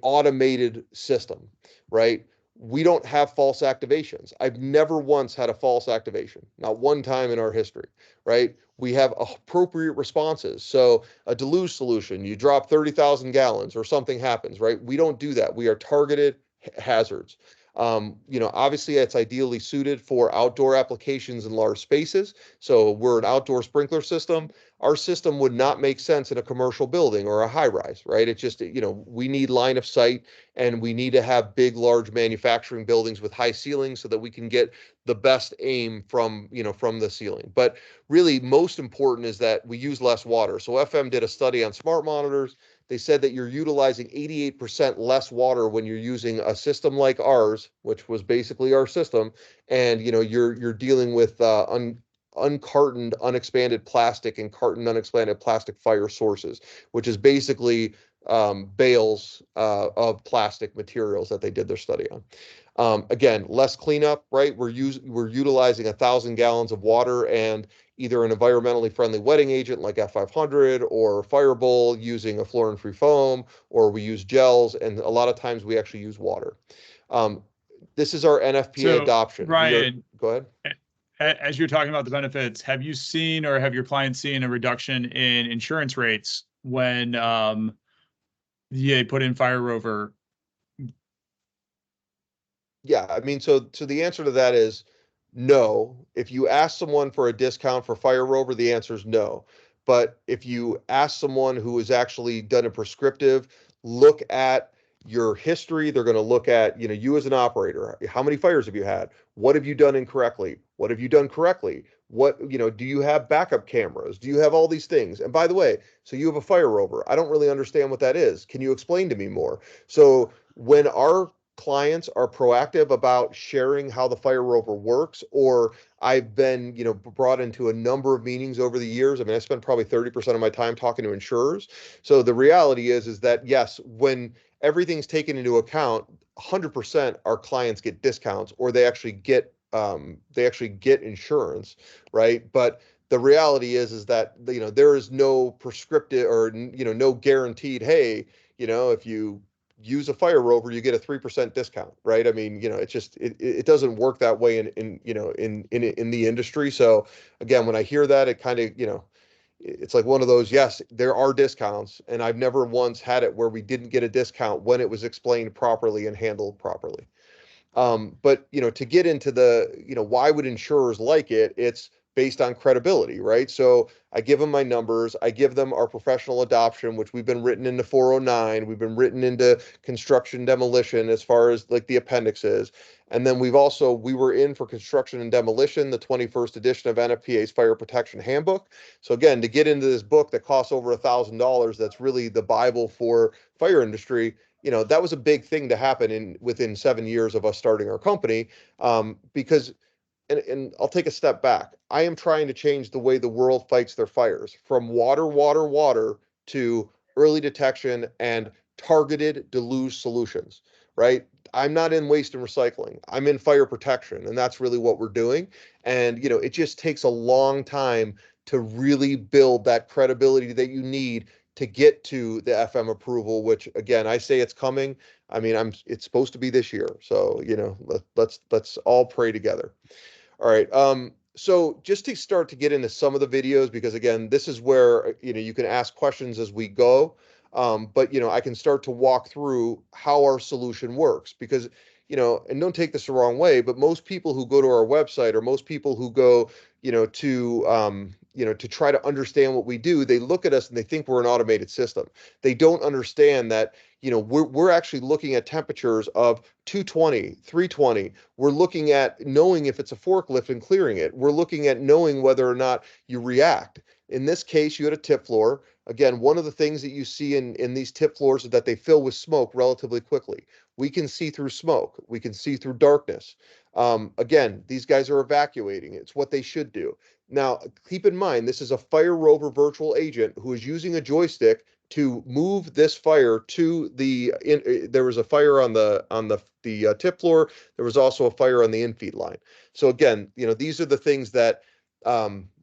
[SPEAKER 2] automated system, right? We don't have false activations. I've never once had a false activation, not one time in our history, right? We have appropriate responses. So a deluge solution, you drop 30,000 gallons or something happens, right? We don't do that. We are targeted hazards. Obviously it's ideally suited for outdoor applications in large spaces. So we're an outdoor sprinkler system. Our system would not make sense in a commercial building or a high rise, right? It's just, we need line of sight, and we need to have big, large manufacturing buildings with high ceilings so that we can get the best aim from the ceiling. But really most important is that we use less water. So FM did a study on smart monitors. They said that you're utilizing 88% less water when you're using a system like ours, which was basically our system, and you're dealing with uncartoned, unexpanded plastic and cartoned, unexpanded plastic fire sources, which is basically bales of plastic materials that they did their study on. Again, less cleanup, right? We're utilizing 1,000 gallons of water and either an environmentally friendly wetting agent like F500 or Firebowl using a fluorine-free foam, or we use gels, and a lot of times we actually use water. This is our NFPA
[SPEAKER 1] So,
[SPEAKER 2] adoption.
[SPEAKER 1] Ryan,
[SPEAKER 2] Go ahead.
[SPEAKER 1] As you're talking about the benefits, have you seen or have your clients seen a reduction in insurance rates when they put in Fire Rover?
[SPEAKER 2] Yeah, I mean, so the answer to that is no. If you ask someone for a discount for Fire Rover, the answer is no. But if you ask someone who has actually done a prescriptive, look at your history, they're going to look at, you as an operator. How many fires have you had? What have you done incorrectly? What have you done correctly? What, do you have backup cameras? Do you have all these things? And by the way, so you have a Fire Rover. I don't really understand what that is. Can you explain to me more? So when our clients are proactive about sharing how the Fire Rover works, or I've been, brought into a number of meetings over the years. I mean, I spend probably 30% of my time talking to insurers. So the reality is that yes, when everything's taken into account, 100% our clients get discounts, or they actually get insurance, right? But the reality is that there is no prescriptive or no guaranteed, hey, if you use a Fire Rover, you get a 3% discount, right? I mean, it's just it doesn't work that way in the industry. So again, when I hear that, it kind of it's like one of those, yes, there are discounts, and I've never once had it where we didn't get a discount when it was explained properly and handled properly. But to get into the, why would insurers like it? It's based on credibility, right? So I give them my numbers, I give them our professional adoption, which we've been written into 409, we've been written into construction demolition as far as like the appendixes. And then we were in for construction and demolition, the 21st edition of NFPA's Fire Protection Handbook. So again, to get into this book that costs over $1,000, that's really the Bible for fire industry. That was a big thing to happen within 7 years of us starting our company, because and I'll take a step back. I am trying to change the way the world fights their fires from water to early detection and targeted deluge solutions, right? I'm not in waste and recycling. I'm in fire protection, and that's really what we're doing. And it just takes a long time to really build that credibility that you need to get to the FM approval, which again, I say it's coming. I mean, it's supposed to be this year. So, let's all pray together. All right. So just to start to get into some of the videos, because again, this is where, you can ask questions as we go. But, I can start to walk through how our solution works because, and don't take this the wrong way, but most people who go to our website or most people who go, to try to understand what we do, they look at us and they think we're an automated system. They don't understand that, we're actually looking at temperatures of 220, 320. We're looking at knowing if it's a forklift and clearing it. We're looking at knowing whether or not you react. In this case, you had a tip floor. Again, one of the things that you see in these tip floors is that they fill with smoke relatively quickly. We can see through smoke. We can see through darkness. Again, these guys are evacuating. It's what they should do. Now, keep in mind, this is a fire rover virtual agent who is using a joystick to move this fire to there was a fire on the tip floor. There was also a fire on the infeed line. So again, these are the things that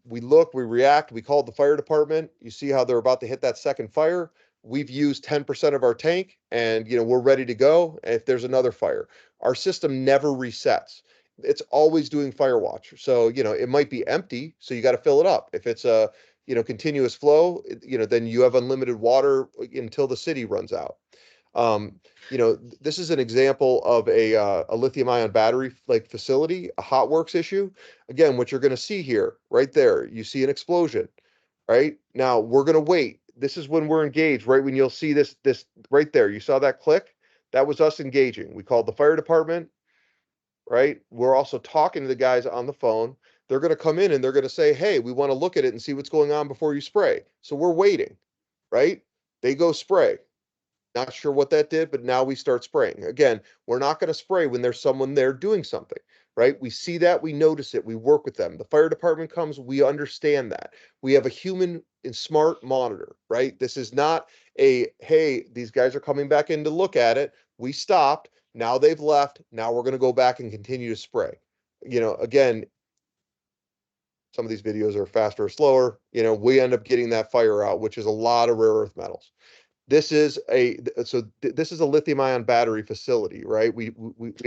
[SPEAKER 2] we look, we react, we called the fire department. You see how they're about to hit that second fire. We've used 10% of our tank and we're ready to go if there's another fire. Our system never resets. It's always doing fire watch. So, it might be empty, so you got to fill it up. If it's a continuous flow, then you have unlimited water until the city runs out. Um, this is an example of a lithium ion battery like facility, a hot works issue. Again, what you're going to see here, right there, you see an explosion, right? Now we're going to wait. This is when we're engaged, right? When you'll see this right there, you saw that click? That was us engaging. We called the fire department, right? We're also talking to the guys on the phone. They're going to come in and they're going to say, hey, we want to look at it and see what's going on before you spray. So we're waiting, right? They go spray. Not sure what that did, but now we start spraying. Again, we're not going to spray when there's someone there doing something, right? We see that, we notice it, we work with them. The fire department comes, we understand that. We have a human and smart monitor, right? This is not hey, these guys are coming back in to look at it. We stopped. Now they've left. Now we're going to go back and continue to spray. Again, some of these videos are faster or slower. We end up getting that fire out, which is a lot of rare earth metals. This is a lithium ion battery facility, right? We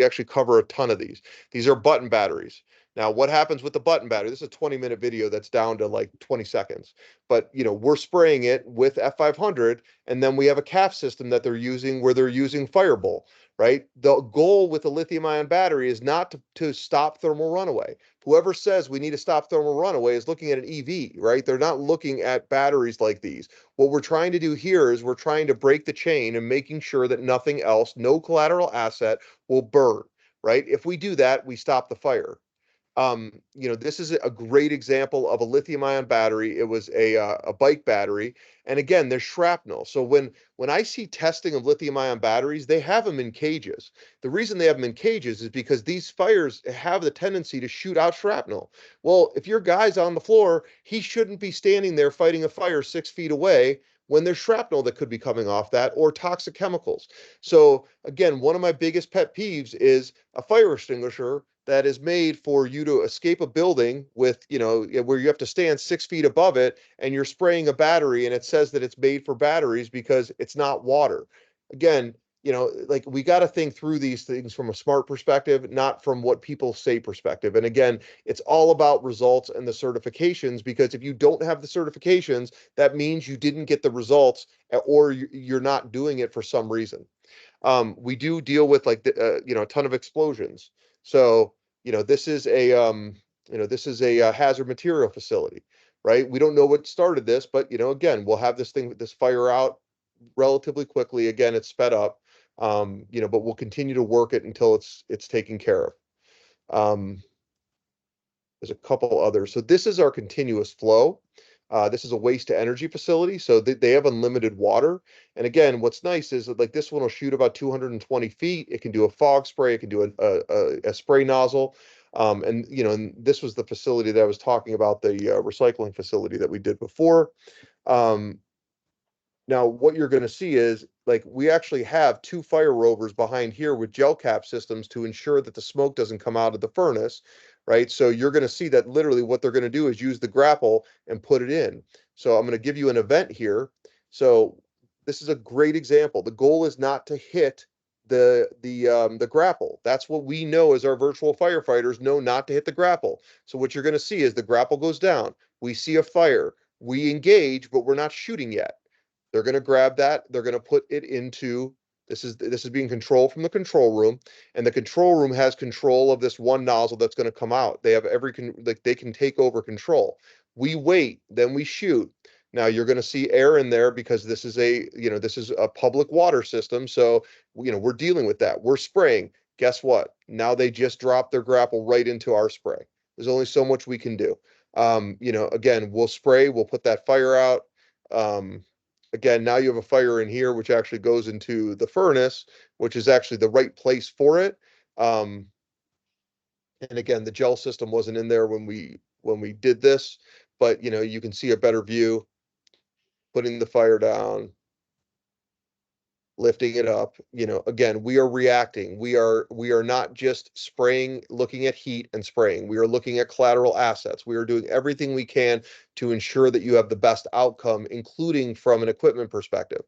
[SPEAKER 2] actually cover a ton of these. These are button batteries. Now, what happens with the button battery? This is a 20-minute video that's down to like 20 seconds. But, we're spraying it with F500, and then we have a CAF system that they're using where they're using Firebolt, right? The goal with the lithium ion battery is not to stop thermal runaway. Whoever says we need to stop thermal runaway is looking at an EV, right? They're not looking at batteries like these. What we're trying to do here is we're trying to break the chain and making sure that nothing else, no collateral asset will burn, right? If we do that, we stop the fire. This is a great example of a lithium ion battery. It was a bike battery. And again, there's shrapnel. So when I see testing of lithium ion batteries, they have them in cages. The reason they have them in cages is because these fires have the tendency to shoot out shrapnel. Well, if your guy's on the floor, he shouldn't be standing there fighting a fire 6 feet away when there's shrapnel that could be coming off that or toxic chemicals. So again, one of my biggest pet peeves is a fire extinguisher that is made for you to escape a building with, where you have to stand 6 feet above it and you're spraying a battery and it says that it's made for batteries because it's not water. Again, like we got to think through these things from a smart perspective, not from what people say perspective. And again, it's all about results and the certifications, because if you don't have the certifications, that means you didn't get the results, or you're not doing it for some reason. We do deal with like a ton of explosions. So, this is a hazard material facility, right? We don't know what started this, but again, we'll have this fire out relatively quickly. Again, it's sped up, but we'll continue to work it until it's taken care of. Um, there's a couple others. So this is our continuous flow. This is a waste to energy facility, so they have unlimited water. And again, what's nice is that like this one will shoot about 220 feet. It can do a fog spray. It can do a spray nozzle. And this was the facility that I was talking about, the recycling facility that we did before. Um, Now, what you're going to see is like we actually have two fire rovers behind here with gel cap systems to ensure that the smoke doesn't come out of the furnace, right? So you're going to see that literally what they're going to do is use the grapple and put it in. So I'm going to give you an event here. So this is a great example. The goal is not to hit the grapple. That's what we know as our virtual firefighters know, not to hit the grapple. So what you're going to see is the grapple goes down. We see a fire. We engage, but we're not shooting yet. They're going to grab that. They're going to put it into this is being controlled from the control room, and the control room has control of this one nozzle that's going to come out. They have like they can take over control. We wait, then we shoot. Now you're going to see air in there because this is a public water system, so we're dealing with that. We're spraying. Guess what? Now they just dropped their grapple right into our spray. There's only so much we can do. Again, we'll spray. We'll put that fire out. Um, Again, now you have a fire in here, which actually goes into the furnace, which is actually the right place for it. Um, and again, the gel system wasn't in there when we did this, but you can see a better view, putting the fire down, lifting it up. Again, we are reacting. We are not just spraying, looking at heat and spraying. We are looking at collateral assets. We are doing everything we can to ensure that you have the best outcome, including from an equipment perspective.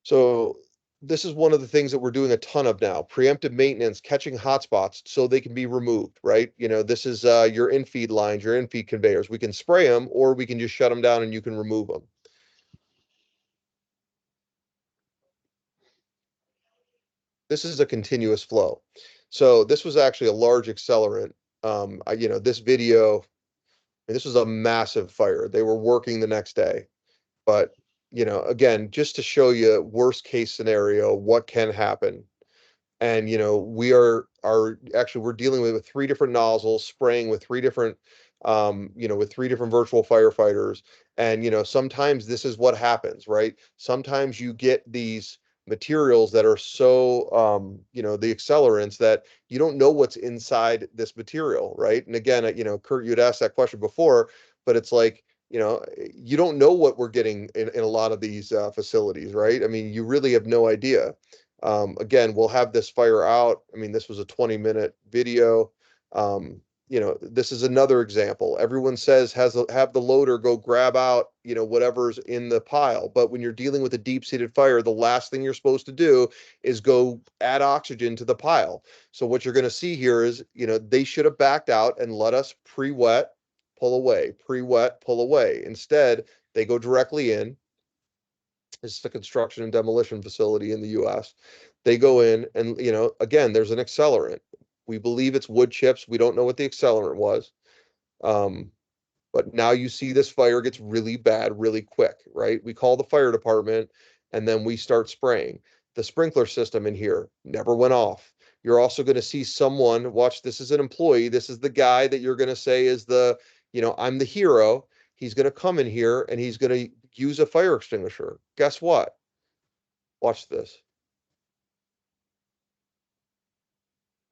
[SPEAKER 2] So this is one of the things that we're doing a ton of now: preemptive maintenance, catching hotspots so they can be removed, right? This is your in-feed lines, your in-feed conveyors. We can spray them, or we can just shut them down and you can remove them. This is a continuous flow. So this was actually a large accelerant. This video, this was a massive fire. They were working the next day, but again, just to show you worst case scenario, what can happen. And we are actually we're dealing with three different nozzles, spraying with three different virtual firefighters. And sometimes this is what happens, right? Sometimes you get these materials that are so the accelerants, that you don't know what's inside this material, right? And again, Kurt, you'd asked that question before, but it's like, you don't know what we're getting in a lot of these facilities, right? I mean, you really have no idea. Again, we'll have this fire out. I mean, this was a 20-minute video. This is another example. Everyone says have the loader go grab out, whatever's in the pile. But when you're dealing with a deep-seated fire, the last thing you're supposed to do is go add oxygen to the pile. So what you're going to see here is, they should have backed out and let us pre-wet, pull away, pre-wet, pull away. Instead, they go directly in. This is a construction and demolition facility in the US. They go in and, again, there's an accelerant. We believe it's wood chips. We don't know what the accelerant was. Um, but now you see this fire gets really bad really quick, right? We call the fire department, and then we start spraying. The sprinkler system in here never went off. You're also going to see someone, watch, this is an employee. This is the guy that you're going to say is I'm the hero. He's going to come in here and he's going to use a fire extinguisher. Guess what? Watch this.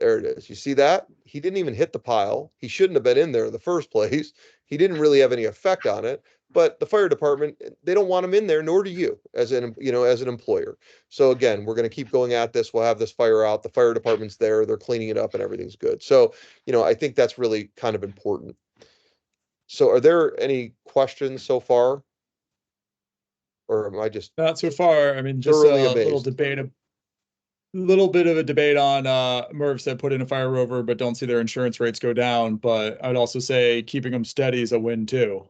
[SPEAKER 2] There it is. You see that? He didn't even hit the pile. He shouldn't have been in there in the first place. He didn't really have any effect on it. But the fire department, they don't want him in there, nor do you as an employer. So again, we're going to keep going at this. We'll have this fire out. The fire department's there. They're cleaning it up and everything's good. So, I think that's really kind of important. So are there any questions so far? Or am I just
[SPEAKER 1] Not so far. I mean, just
[SPEAKER 2] thoroughly
[SPEAKER 1] a little
[SPEAKER 2] amazed?
[SPEAKER 1] debate little bit of a debate on MRFs that put in a fire rover but don't see their insurance rates go down. But I'd also say keeping them steady is a win too.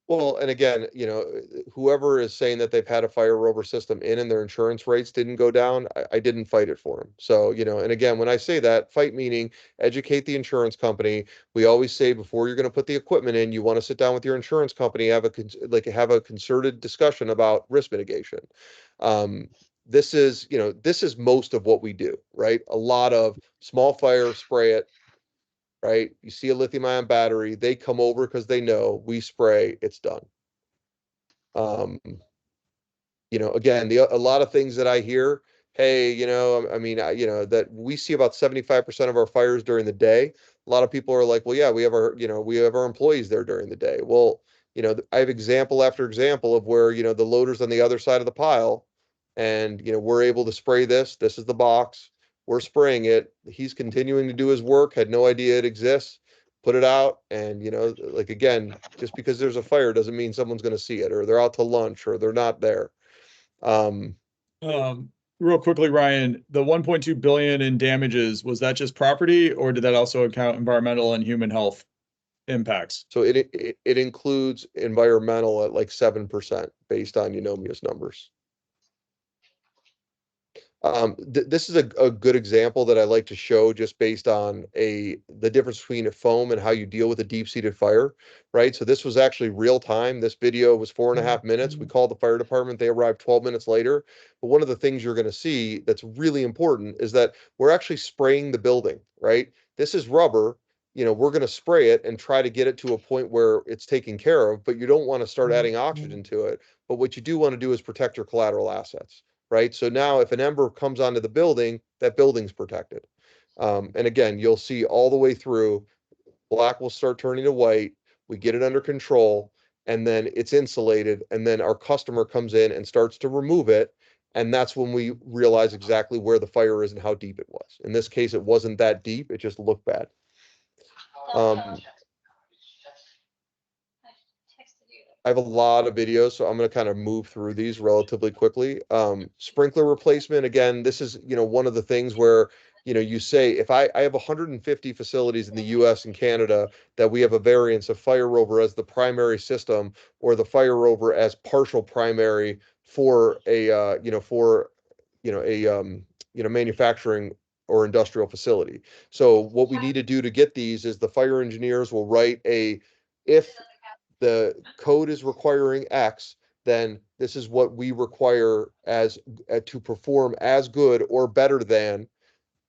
[SPEAKER 2] Well, and again, whoever is saying that they've had a fire rover system in and their insurance rates didn't go down, I didn't fight it for them. So, and again, when I say that, fight meaning educate the insurance company. We always say before you're going to put the equipment in, you want to sit down with your insurance company, have a concerted discussion about risk mitigation. Um, this is most of what we do, right? A lot of small fire, spray it, right? You see a lithium ion battery, they come over because they know we spray, it's done. Um, again, a lot of things that I hear, hey, I mean, that we see about 75% of our fires during the day. A lot of people are like, well, yeah, we have our employees there during the day. Well, I have example after example of where, the loader's on the other side of the pile and, we're able to spray this. This is the box. We're spraying it. He's continuing to do his work, had no idea it exists, put it out. And, like, again, just because there's a fire doesn't mean someone's going to see it or they're out to lunch or they're not there. Um,
[SPEAKER 1] Real quickly, Ryan, the 1.2 billion in damages, was that just property or did that also account environmental and human health impacts?
[SPEAKER 2] so it includes environmental at like 7% based on Eunomia's numbers. This is a good example that I like to show just based on the difference between a foam and how you deal with a deep-seated fire, right? So this was actually real time. This video was 4.5 minutes. We called the fire department. They arrived 12 minutes later. But one of the things you're going to see that's really important is that we're actually spraying the building, right? This is rubber. We're going to spray it and try to get it to a point where it's taken care of, but you don't want to start adding oxygen to it. But what you do want to do is protect your collateral assets, right? So now if an ember comes onto the building, that building's protected. And again, you'll see all the way through, black will start turning to white. We get it under control and then it's insulated. And then our customer comes in and starts to remove it. And that's when we realize exactly where the fire is and how deep it was. In this case, it wasn't that deep. It just looked bad. Um, I have a lot of videos, so I'm going to kind of move through these relatively quickly. Sprinkler replacement, again, this is, one of the things where, you say, if I have 150 facilities in the US and Canada that we have a variance of fire rover as the primary system or the fire rover as partial primary for manufacturing or industrial facility. So what we need to do to get these is the fire engineers will write if the code is requiring X, then this is what we require as to perform as good or better than.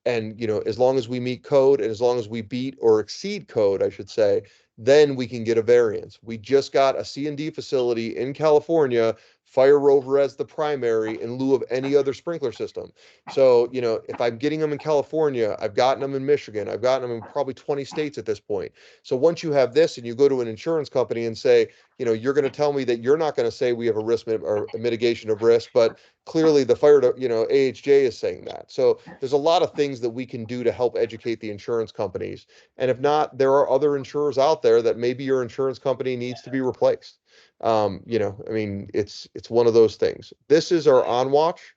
[SPEAKER 2] And as long as we meet code and as long as we beat or exceed code, I should say, then we can get a variance. We just got a C&D facility in California, fire rover as the primary in lieu of any other sprinkler system. So if I'm getting them in California, I've gotten them in Michigan, I've gotten them in probably 20 states at this point. So once you have this and you go to an insurance company and say, you're going to tell me that you're not going to say we have a risk or a mitigation of risk, but clearly the AHJ is saying that. So there's a lot of things that we can do to help educate the insurance companies. And if not, there are other insurers out there that maybe your insurance company needs to be replaced. I mean, it's one of those things. This is our on watch.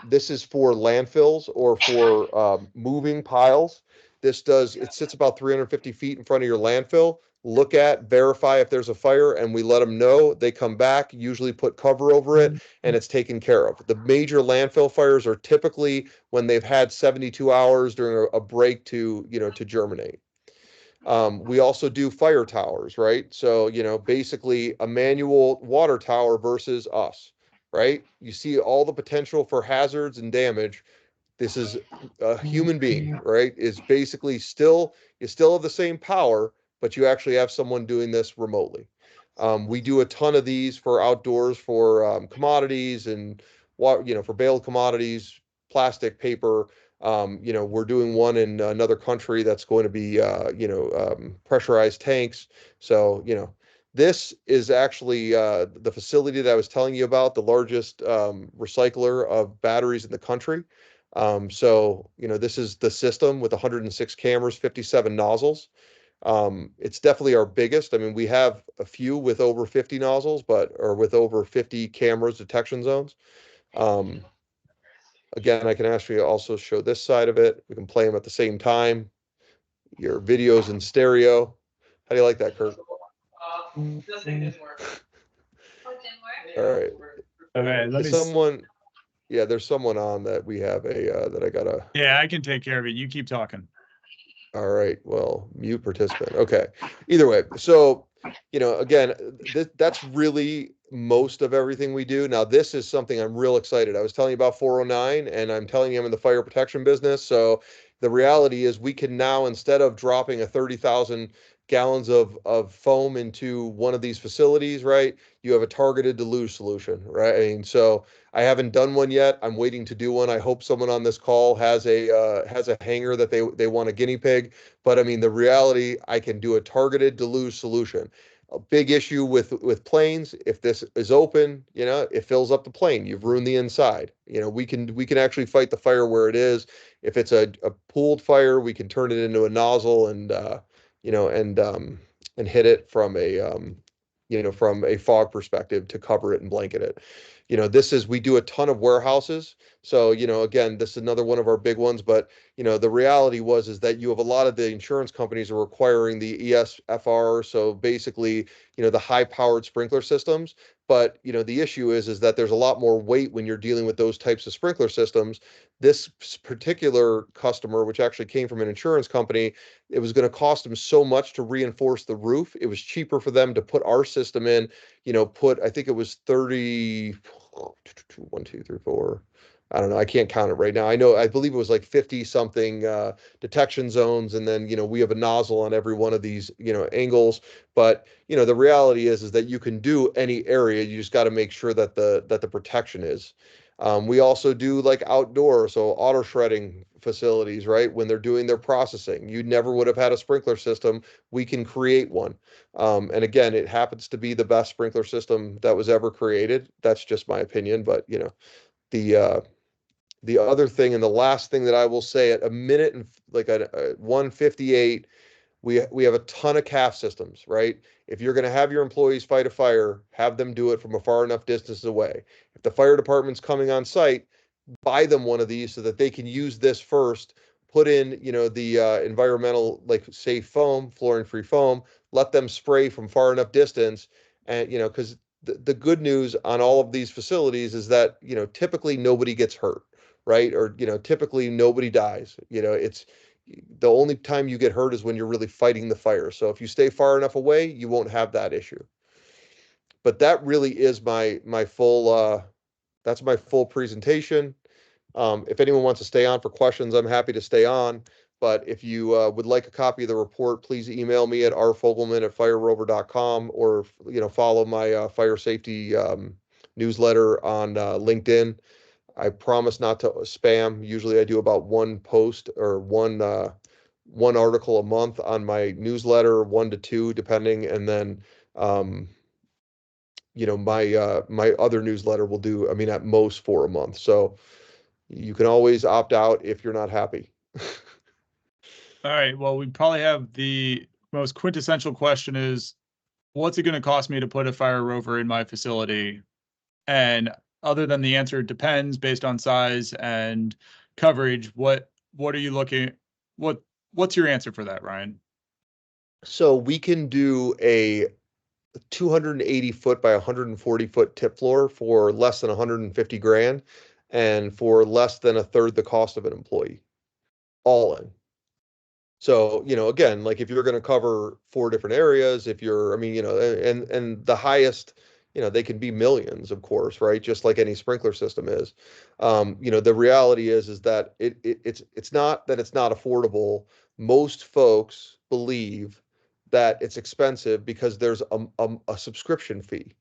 [SPEAKER 2] This is for landfills or for moving piles. It sits about 350 feet in front of your landfill. Look at, verify if there's a fire, and we let them know. They come back, usually put cover over it, and it's taken care of. The major landfill fires are typically when they've had 72 hours during a break to germinate. We also do fire towers, right? So, basically a manual water tower versus us, right? You see all the potential for hazards and damage. This is a human being, right? Is basically you still have the same power, but you actually have someone doing this remotely. We do a ton of these for outdoors for commodities and for baled commodities, plastic, paper. We're doing one in another country that's going to be, pressurized tanks. So, this is actually the facility that I was telling you about, the largest recycler of batteries in the country. This is the system with 106 cameras, 57 nozzles. It's definitely our biggest. I mean, we have a few with over 50 nozzles, or with over 50 cameras detection zones. Um, Again, I can actually also show this side of it. We can play them at the same time. Your videos in stereo. How do you like that, Kirk? All right.
[SPEAKER 1] Okay, let
[SPEAKER 2] Is
[SPEAKER 1] me.
[SPEAKER 2] someone, yeah, there's someone on that we have that I gotta.
[SPEAKER 1] Yeah, I can take care of it. You keep talking.
[SPEAKER 2] All right. Well, mute participant. Okay. Either way. So, again, that's really most of everything we do. Now, this is something I'm real excited. I was telling you about 409, and I'm telling you I'm in the fire protection business. So the reality is we can now, instead of dropping a 30,000 gallons of foam into one of these facilities, right? You have a targeted deluge solution, right? I mean, so I haven't done one yet. I'm waiting to do one. I hope someone on this call has a hanger that they want a guinea pig. But I mean, the reality, I can do a targeted deluge solution. A big issue with planes, if this is open, it fills up the plane. You've ruined the inside. We can actually fight the fire where it is. If it's a pooled fire, we can turn it into a nozzle you know, and um, and hit it from a fog perspective to cover it and blanket it. We do a ton of warehouses. So, again, this is another one of our big ones, but the reality is that you have a lot of the insurance companies are requiring the ESFR. So basically, the high powered sprinkler systems. But, the issue is that there's a lot more weight when you're dealing with those types of sprinkler systems. This particular customer, which actually came from an insurance company, it was going to cost them so much to reinforce the roof. It was cheaper for them to put our system in, I think it was 30, 1, 2, 3, 4. I don't know. I can't count it right now. I believe it was like 50 something detection zones. And then, we have a nozzle on every one of these, angles. But, the reality is that you can do any area. You just got to make sure that the protection is. We also do like outdoor, so auto shredding facilities, right? When they're doing their processing, you never would have had a sprinkler system. We can create one. And again, it happens to be the best sprinkler system that was ever created. That's just my opinion. But the uh, the other thing and the last thing that I will say at a minute and like a 158, we have a ton of calf systems, right? If you're going to have your employees fight a fire, have them do it from a far enough distance away. If the fire department's coming on site, buy them one of these so that they can use this first, put in, the environmental, like safe foam, fluorine free foam, let them spray from far enough distance. And, because the good news on all of these facilities is that, typically nobody gets hurt, right? Or, typically nobody dies. It's the only time you get hurt is when you're really fighting the fire. So if you stay far enough away, you won't have that issue. But that really is my full that's my full presentation. If anyone wants to stay on for questions, I'm happy to stay on. But if you would like a copy of the report, please email me at rfogelman@firerover.com or follow my fire safety newsletter on LinkedIn. I promise not to spam. Usually, I do about one post or one article a month on my newsletter, 1 to 2, depending, and then um, my other newsletter will do, I mean, at most 4 a month. So you can always opt out if you're not happy.
[SPEAKER 1] All right. Well, we probably have the most quintessential question is, what's it going to cost me to put a fire rover in my facility? And other than the answer depends based on size and coverage, what are you looking what what's your answer for that, Ryan?
[SPEAKER 2] So we can do a 280 foot by 140 foot tip floor for less than 150 grand and for less than a third the cost of an employee, all in. So, again, like if you're going to cover 4 different areas, if you're, I mean, and the highest, they can be millions, of course, right? Just like any sprinkler system is. The reality is that it's not that it's not affordable. Most folks believe that it's expensive because there's a subscription fee.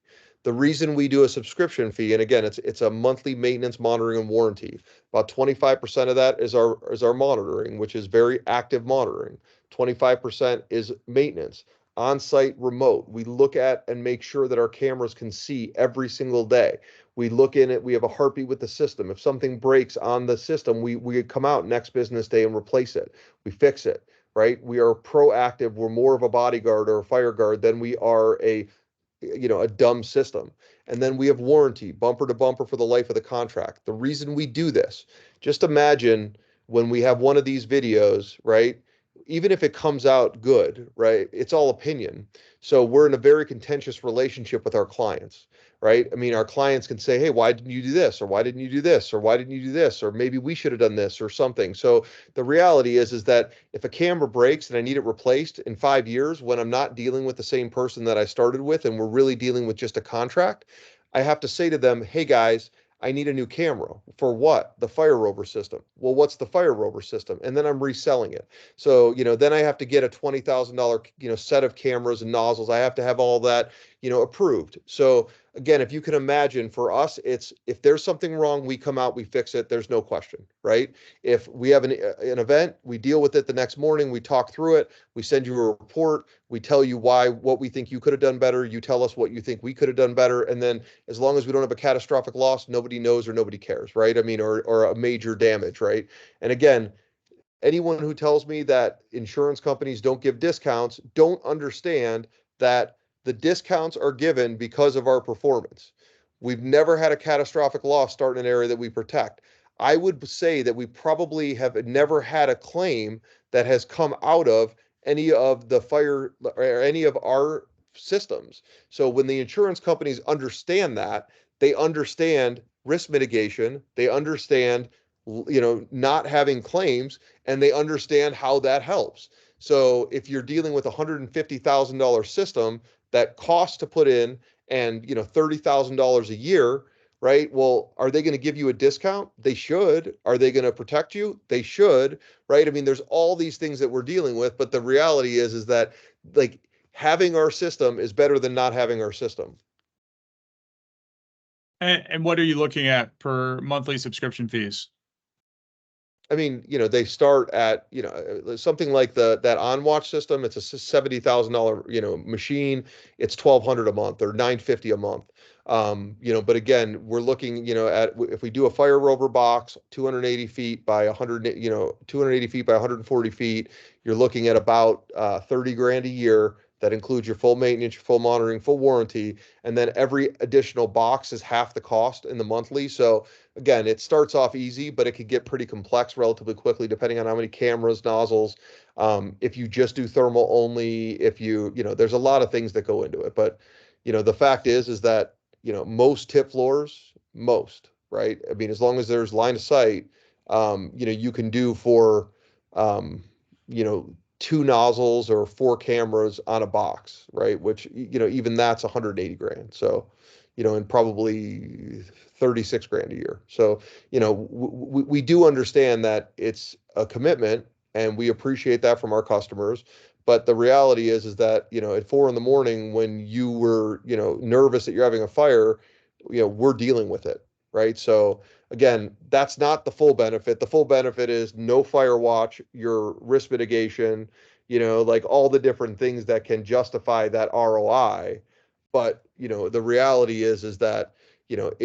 [SPEAKER 2] The reason we do a subscription fee, and again, it's a monthly maintenance, monitoring, and warranty. About 25% of that is our monitoring, which is very active monitoring. 25% is maintenance, on-site remote. We look at and make sure that our cameras can see every single day. We look in it, we have a heartbeat with the system. If something breaks on the system, we come out next business day and replace it. We fix it, right? We are proactive. We're more of a bodyguard or a fire guard than we are a dumb system. And then we have warranty, bumper to bumper for the life of the contract. The reason we do this, just imagine when we have one of these videos, right? Even if it comes out good, right? It's all opinion. So we're in a very contentious relationship with our clients, right? I mean, our clients can say, hey, why didn't you do this? Or why didn't you do this? Or why didn't you do this? Or maybe we should have done this or something. So the reality is that if a camera breaks and I need it replaced in 5 years, when I'm not dealing with the same person that I started with and we're really dealing with just a contract, I have to say to them, hey guys, I need a new camera. For what? The fire rover system. Well, what's the fire rover system? And then I'm reselling it. So, then I have to get a $20,000, set of cameras and nozzles. I have to have all that, approved. So again, if you can imagine, for us, it's if there's something wrong, we come out, we fix it. There's no question, right? If we have an event, we deal with it the next morning, we talk through it, we send you a report, we tell you what we think you could have done better, you tell us what you think we could have done better, and then as long as we don't have a catastrophic loss, nobody knows or nobody cares, right? I mean, or a major damage, right? And again, anyone who tells me that insurance companies don't give discounts don't understand that the discounts are given because of our performance. We've never had a catastrophic loss start in an area that we protect. I would say that we probably have never had a claim that has come out of any of the fire or any of our systems. So when the insurance companies understand that, they understand risk mitigation, they understand not having claims, and they understand how that helps. So if you're dealing with a $150,000 system that costs to put in and $30,000 a year, right? Well, are they going to give you a discount? They should. Are they going to protect you? They should, right? I mean, there's all these things that we're dealing with, but the reality is that like having our system is better than not having our system.
[SPEAKER 1] And what are you looking at per monthly subscription fees?
[SPEAKER 2] I mean, they start at, something like that on watch system. It's a $70,000, machine. It's 1,200 a month or 950 a month. But again, we're looking, at if we do a fire rover box, 280 feet by 100, 280 feet by 140 feet, you're looking at about 30 grand a year. That includes your full maintenance, your full monitoring, full warranty, and then every additional box is half the cost in the monthly. So again, it starts off easy, but it could get pretty complex relatively quickly depending on how many cameras, nozzles. If you just do thermal only, if there's a lot of things that go into it. But the fact is that most tip floors, right? I mean, as long as there's line of sight, you can do for um, you know two nozzles or four cameras on a box, right? Which even that's 180 grand. So and probably 36 grand a year. So, we do understand that it's a commitment and we appreciate that from our customers. But the reality is that, at 4 in the morning when you were, nervous that you're having a fire, we're dealing with it. Right. So again, that's not the full benefit. The full benefit is no fire watch, your risk mitigation, like all the different things that can justify that ROI. But the reality is that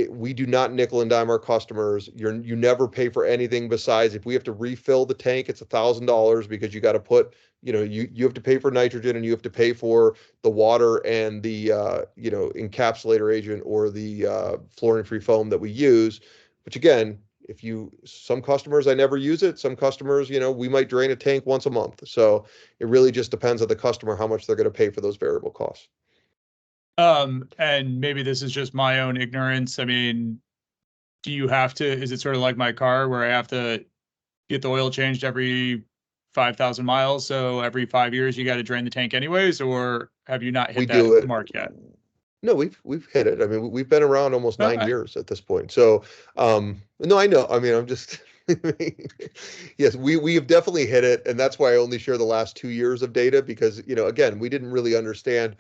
[SPEAKER 2] we do not nickel and dime our customers. You never pay for anything besides if we have to refill the tank, it's $1,000 because you got to put you have to pay for nitrogen and you have to pay for the water and the encapsulator agent or the fluorine-free foam that we use. Which again, if some customers I never use it, some customers we might drain a tank once a month. So it really just depends on the customer how much they're going to pay for those variable costs.
[SPEAKER 1] And maybe this is just my own ignorance. I mean, is it sort of like my car where I have to get the oil changed every 5,000 miles? So every 5 years you got to drain the tank anyways, or have you not
[SPEAKER 2] We
[SPEAKER 1] hit that
[SPEAKER 2] do it.
[SPEAKER 1] mark yet?
[SPEAKER 2] No, we've hit it. I mean, we've been around almost 9 years at this point. So, no, I know. I mean, I'm just, yes, we have definitely hit it, and that's why I only share the last 2 years of data because, again, we didn't really understand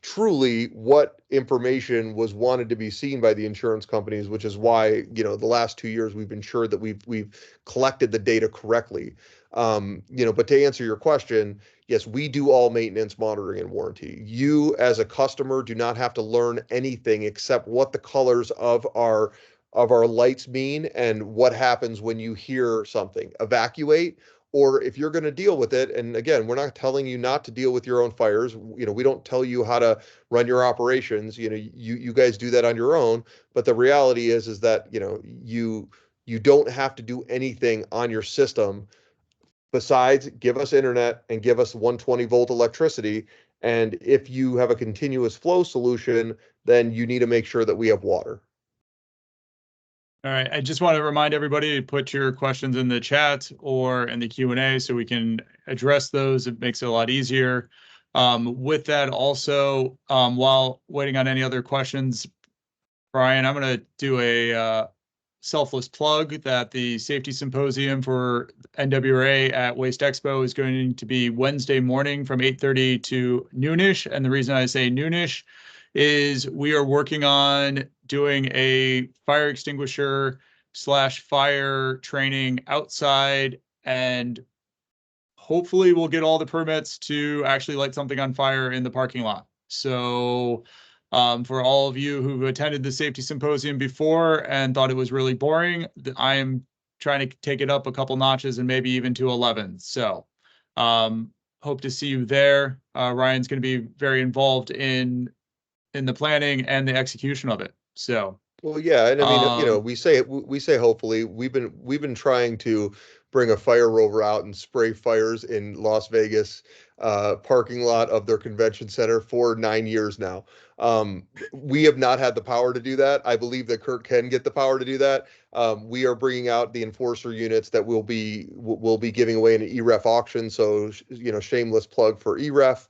[SPEAKER 2] truly what information was wanted to be seen by the insurance companies, which is why the last 2 years we've ensured that we've collected the data correctly. But to answer your question, yes, we do all maintenance, monitoring, and warranty. You, as a customer, do not have to learn anything except what the colors of our lights mean and what happens when you hear something. Evacuate or if you're going to deal with it, and again, we're not telling you not to deal with your own fires. We don't tell you how to run your operations. You guys do that on your own. But the reality is that you don't have to do anything on your system besides give us internet and give us 120-volt electricity. And if you have a continuous flow solution, then you need to make sure that we have water.
[SPEAKER 1] All right. I just want to remind everybody to put your questions in the chat or in the Q&A so we can address those. It makes it a lot easier. With that, also, while waiting on any other questions, Brian, I'm going to do a selfless plug that the safety symposium for NWRA at Waste Expo is going to be Wednesday morning from 8:30 to noonish. And the reason I say noonish is we are working on doing a fire extinguisher / fire training outside, and hopefully we'll get all the permits to actually light something on fire in the parking lot. So for all of you who've attended the safety symposium before and thought it was really boring, I am trying to take it up a couple notches and maybe even to 11. So hope to see you there. Ryan's going to be very involved in the planning and the execution of it. So
[SPEAKER 2] Well, yeah, and I mean,
[SPEAKER 1] um,
[SPEAKER 2] we say hopefully we've been trying to bring a fire rover out and spray fires in Las Vegas parking lot of their convention center for 9 years now. We have not had the power to do that. I believe that Kirk can get the power to do that. We are bringing out the enforcer units that will be giving away in an EREF auction. So shameless plug for EREF.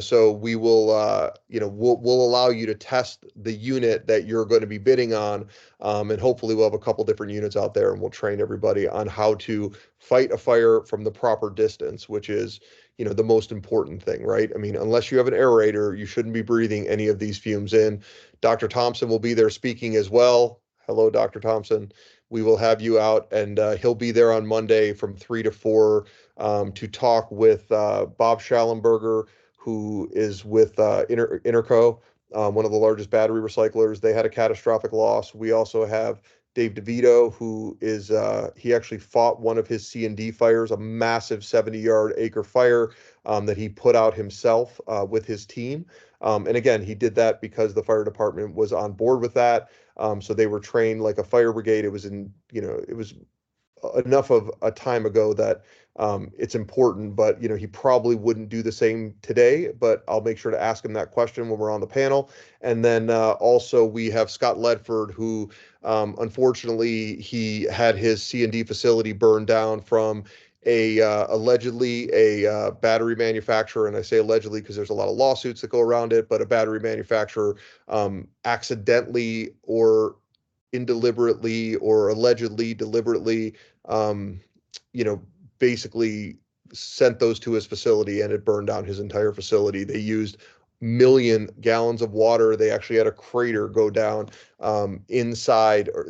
[SPEAKER 2] So we will, we'll allow you to test the unit that you're going to be bidding on. And hopefully we'll have a couple different units out there and we'll train everybody on how to fight a fire from the proper distance, which is, the most important thing, right? I mean, unless you have an aerator, you shouldn't be breathing any of these fumes in. Dr. Thompson will be there speaking as well. Hello, Dr. Thompson. We will have you out, and he'll be there on Monday from 3 to 4 to talk with Bob Schallenberger, who is with Interco, one of the largest battery recyclers. They had a catastrophic loss. We also have Dave DeVito, who is he actually fought one of his C&D fires, a massive 70-yard acre fire that he put out himself with his team. And again, he did that because the fire department was on board with that. So they were trained like a fire brigade. It was enough of a time ago that it's important, but he probably wouldn't do the same today. But I'll make sure to ask him that question when we're on the panel. And then also we have Scott Ledford, who unfortunately he had his C&D facility burned down from allegedly a battery manufacturer, and I say allegedly because there's a lot of lawsuits that go around it, but a battery manufacturer accidentally or indeliberately or allegedly deliberately um, you know, basically sent those to his facility and it burned down his entire facility. They used million gallons of water. They actually had a crater go down inside, or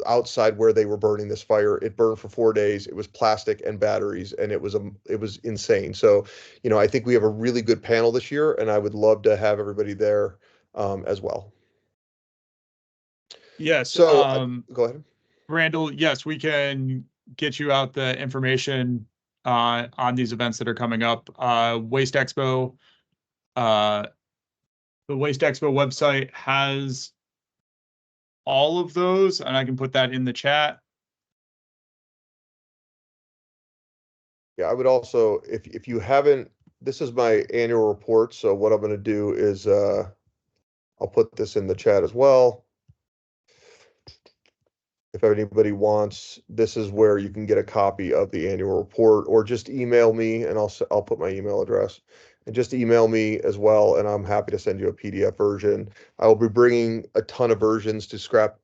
[SPEAKER 2] outside where they were burning this fire. It burned for 4 days. It was plastic and batteries, and it was insane. So, I think we have a really good panel this year, and I would love to have everybody there as well.
[SPEAKER 1] yes,
[SPEAKER 2] So, go ahead.
[SPEAKER 1] Randall, yes, we can get you out the information on these events that are coming up. Waste Expo, uh, the Waste Expo website has all of those, and I can put that in the chat.
[SPEAKER 2] Yeah, I would also, if you haven't, this is my annual report. So what I'm going to do is I'll put this in the chat as well. If anybody wants, this is where you can get a copy of the annual report, or just email me, and I'll put my email address, and just email me as well, and I'm happy to send you a PDF version. I will be bringing a ton of versions to scrap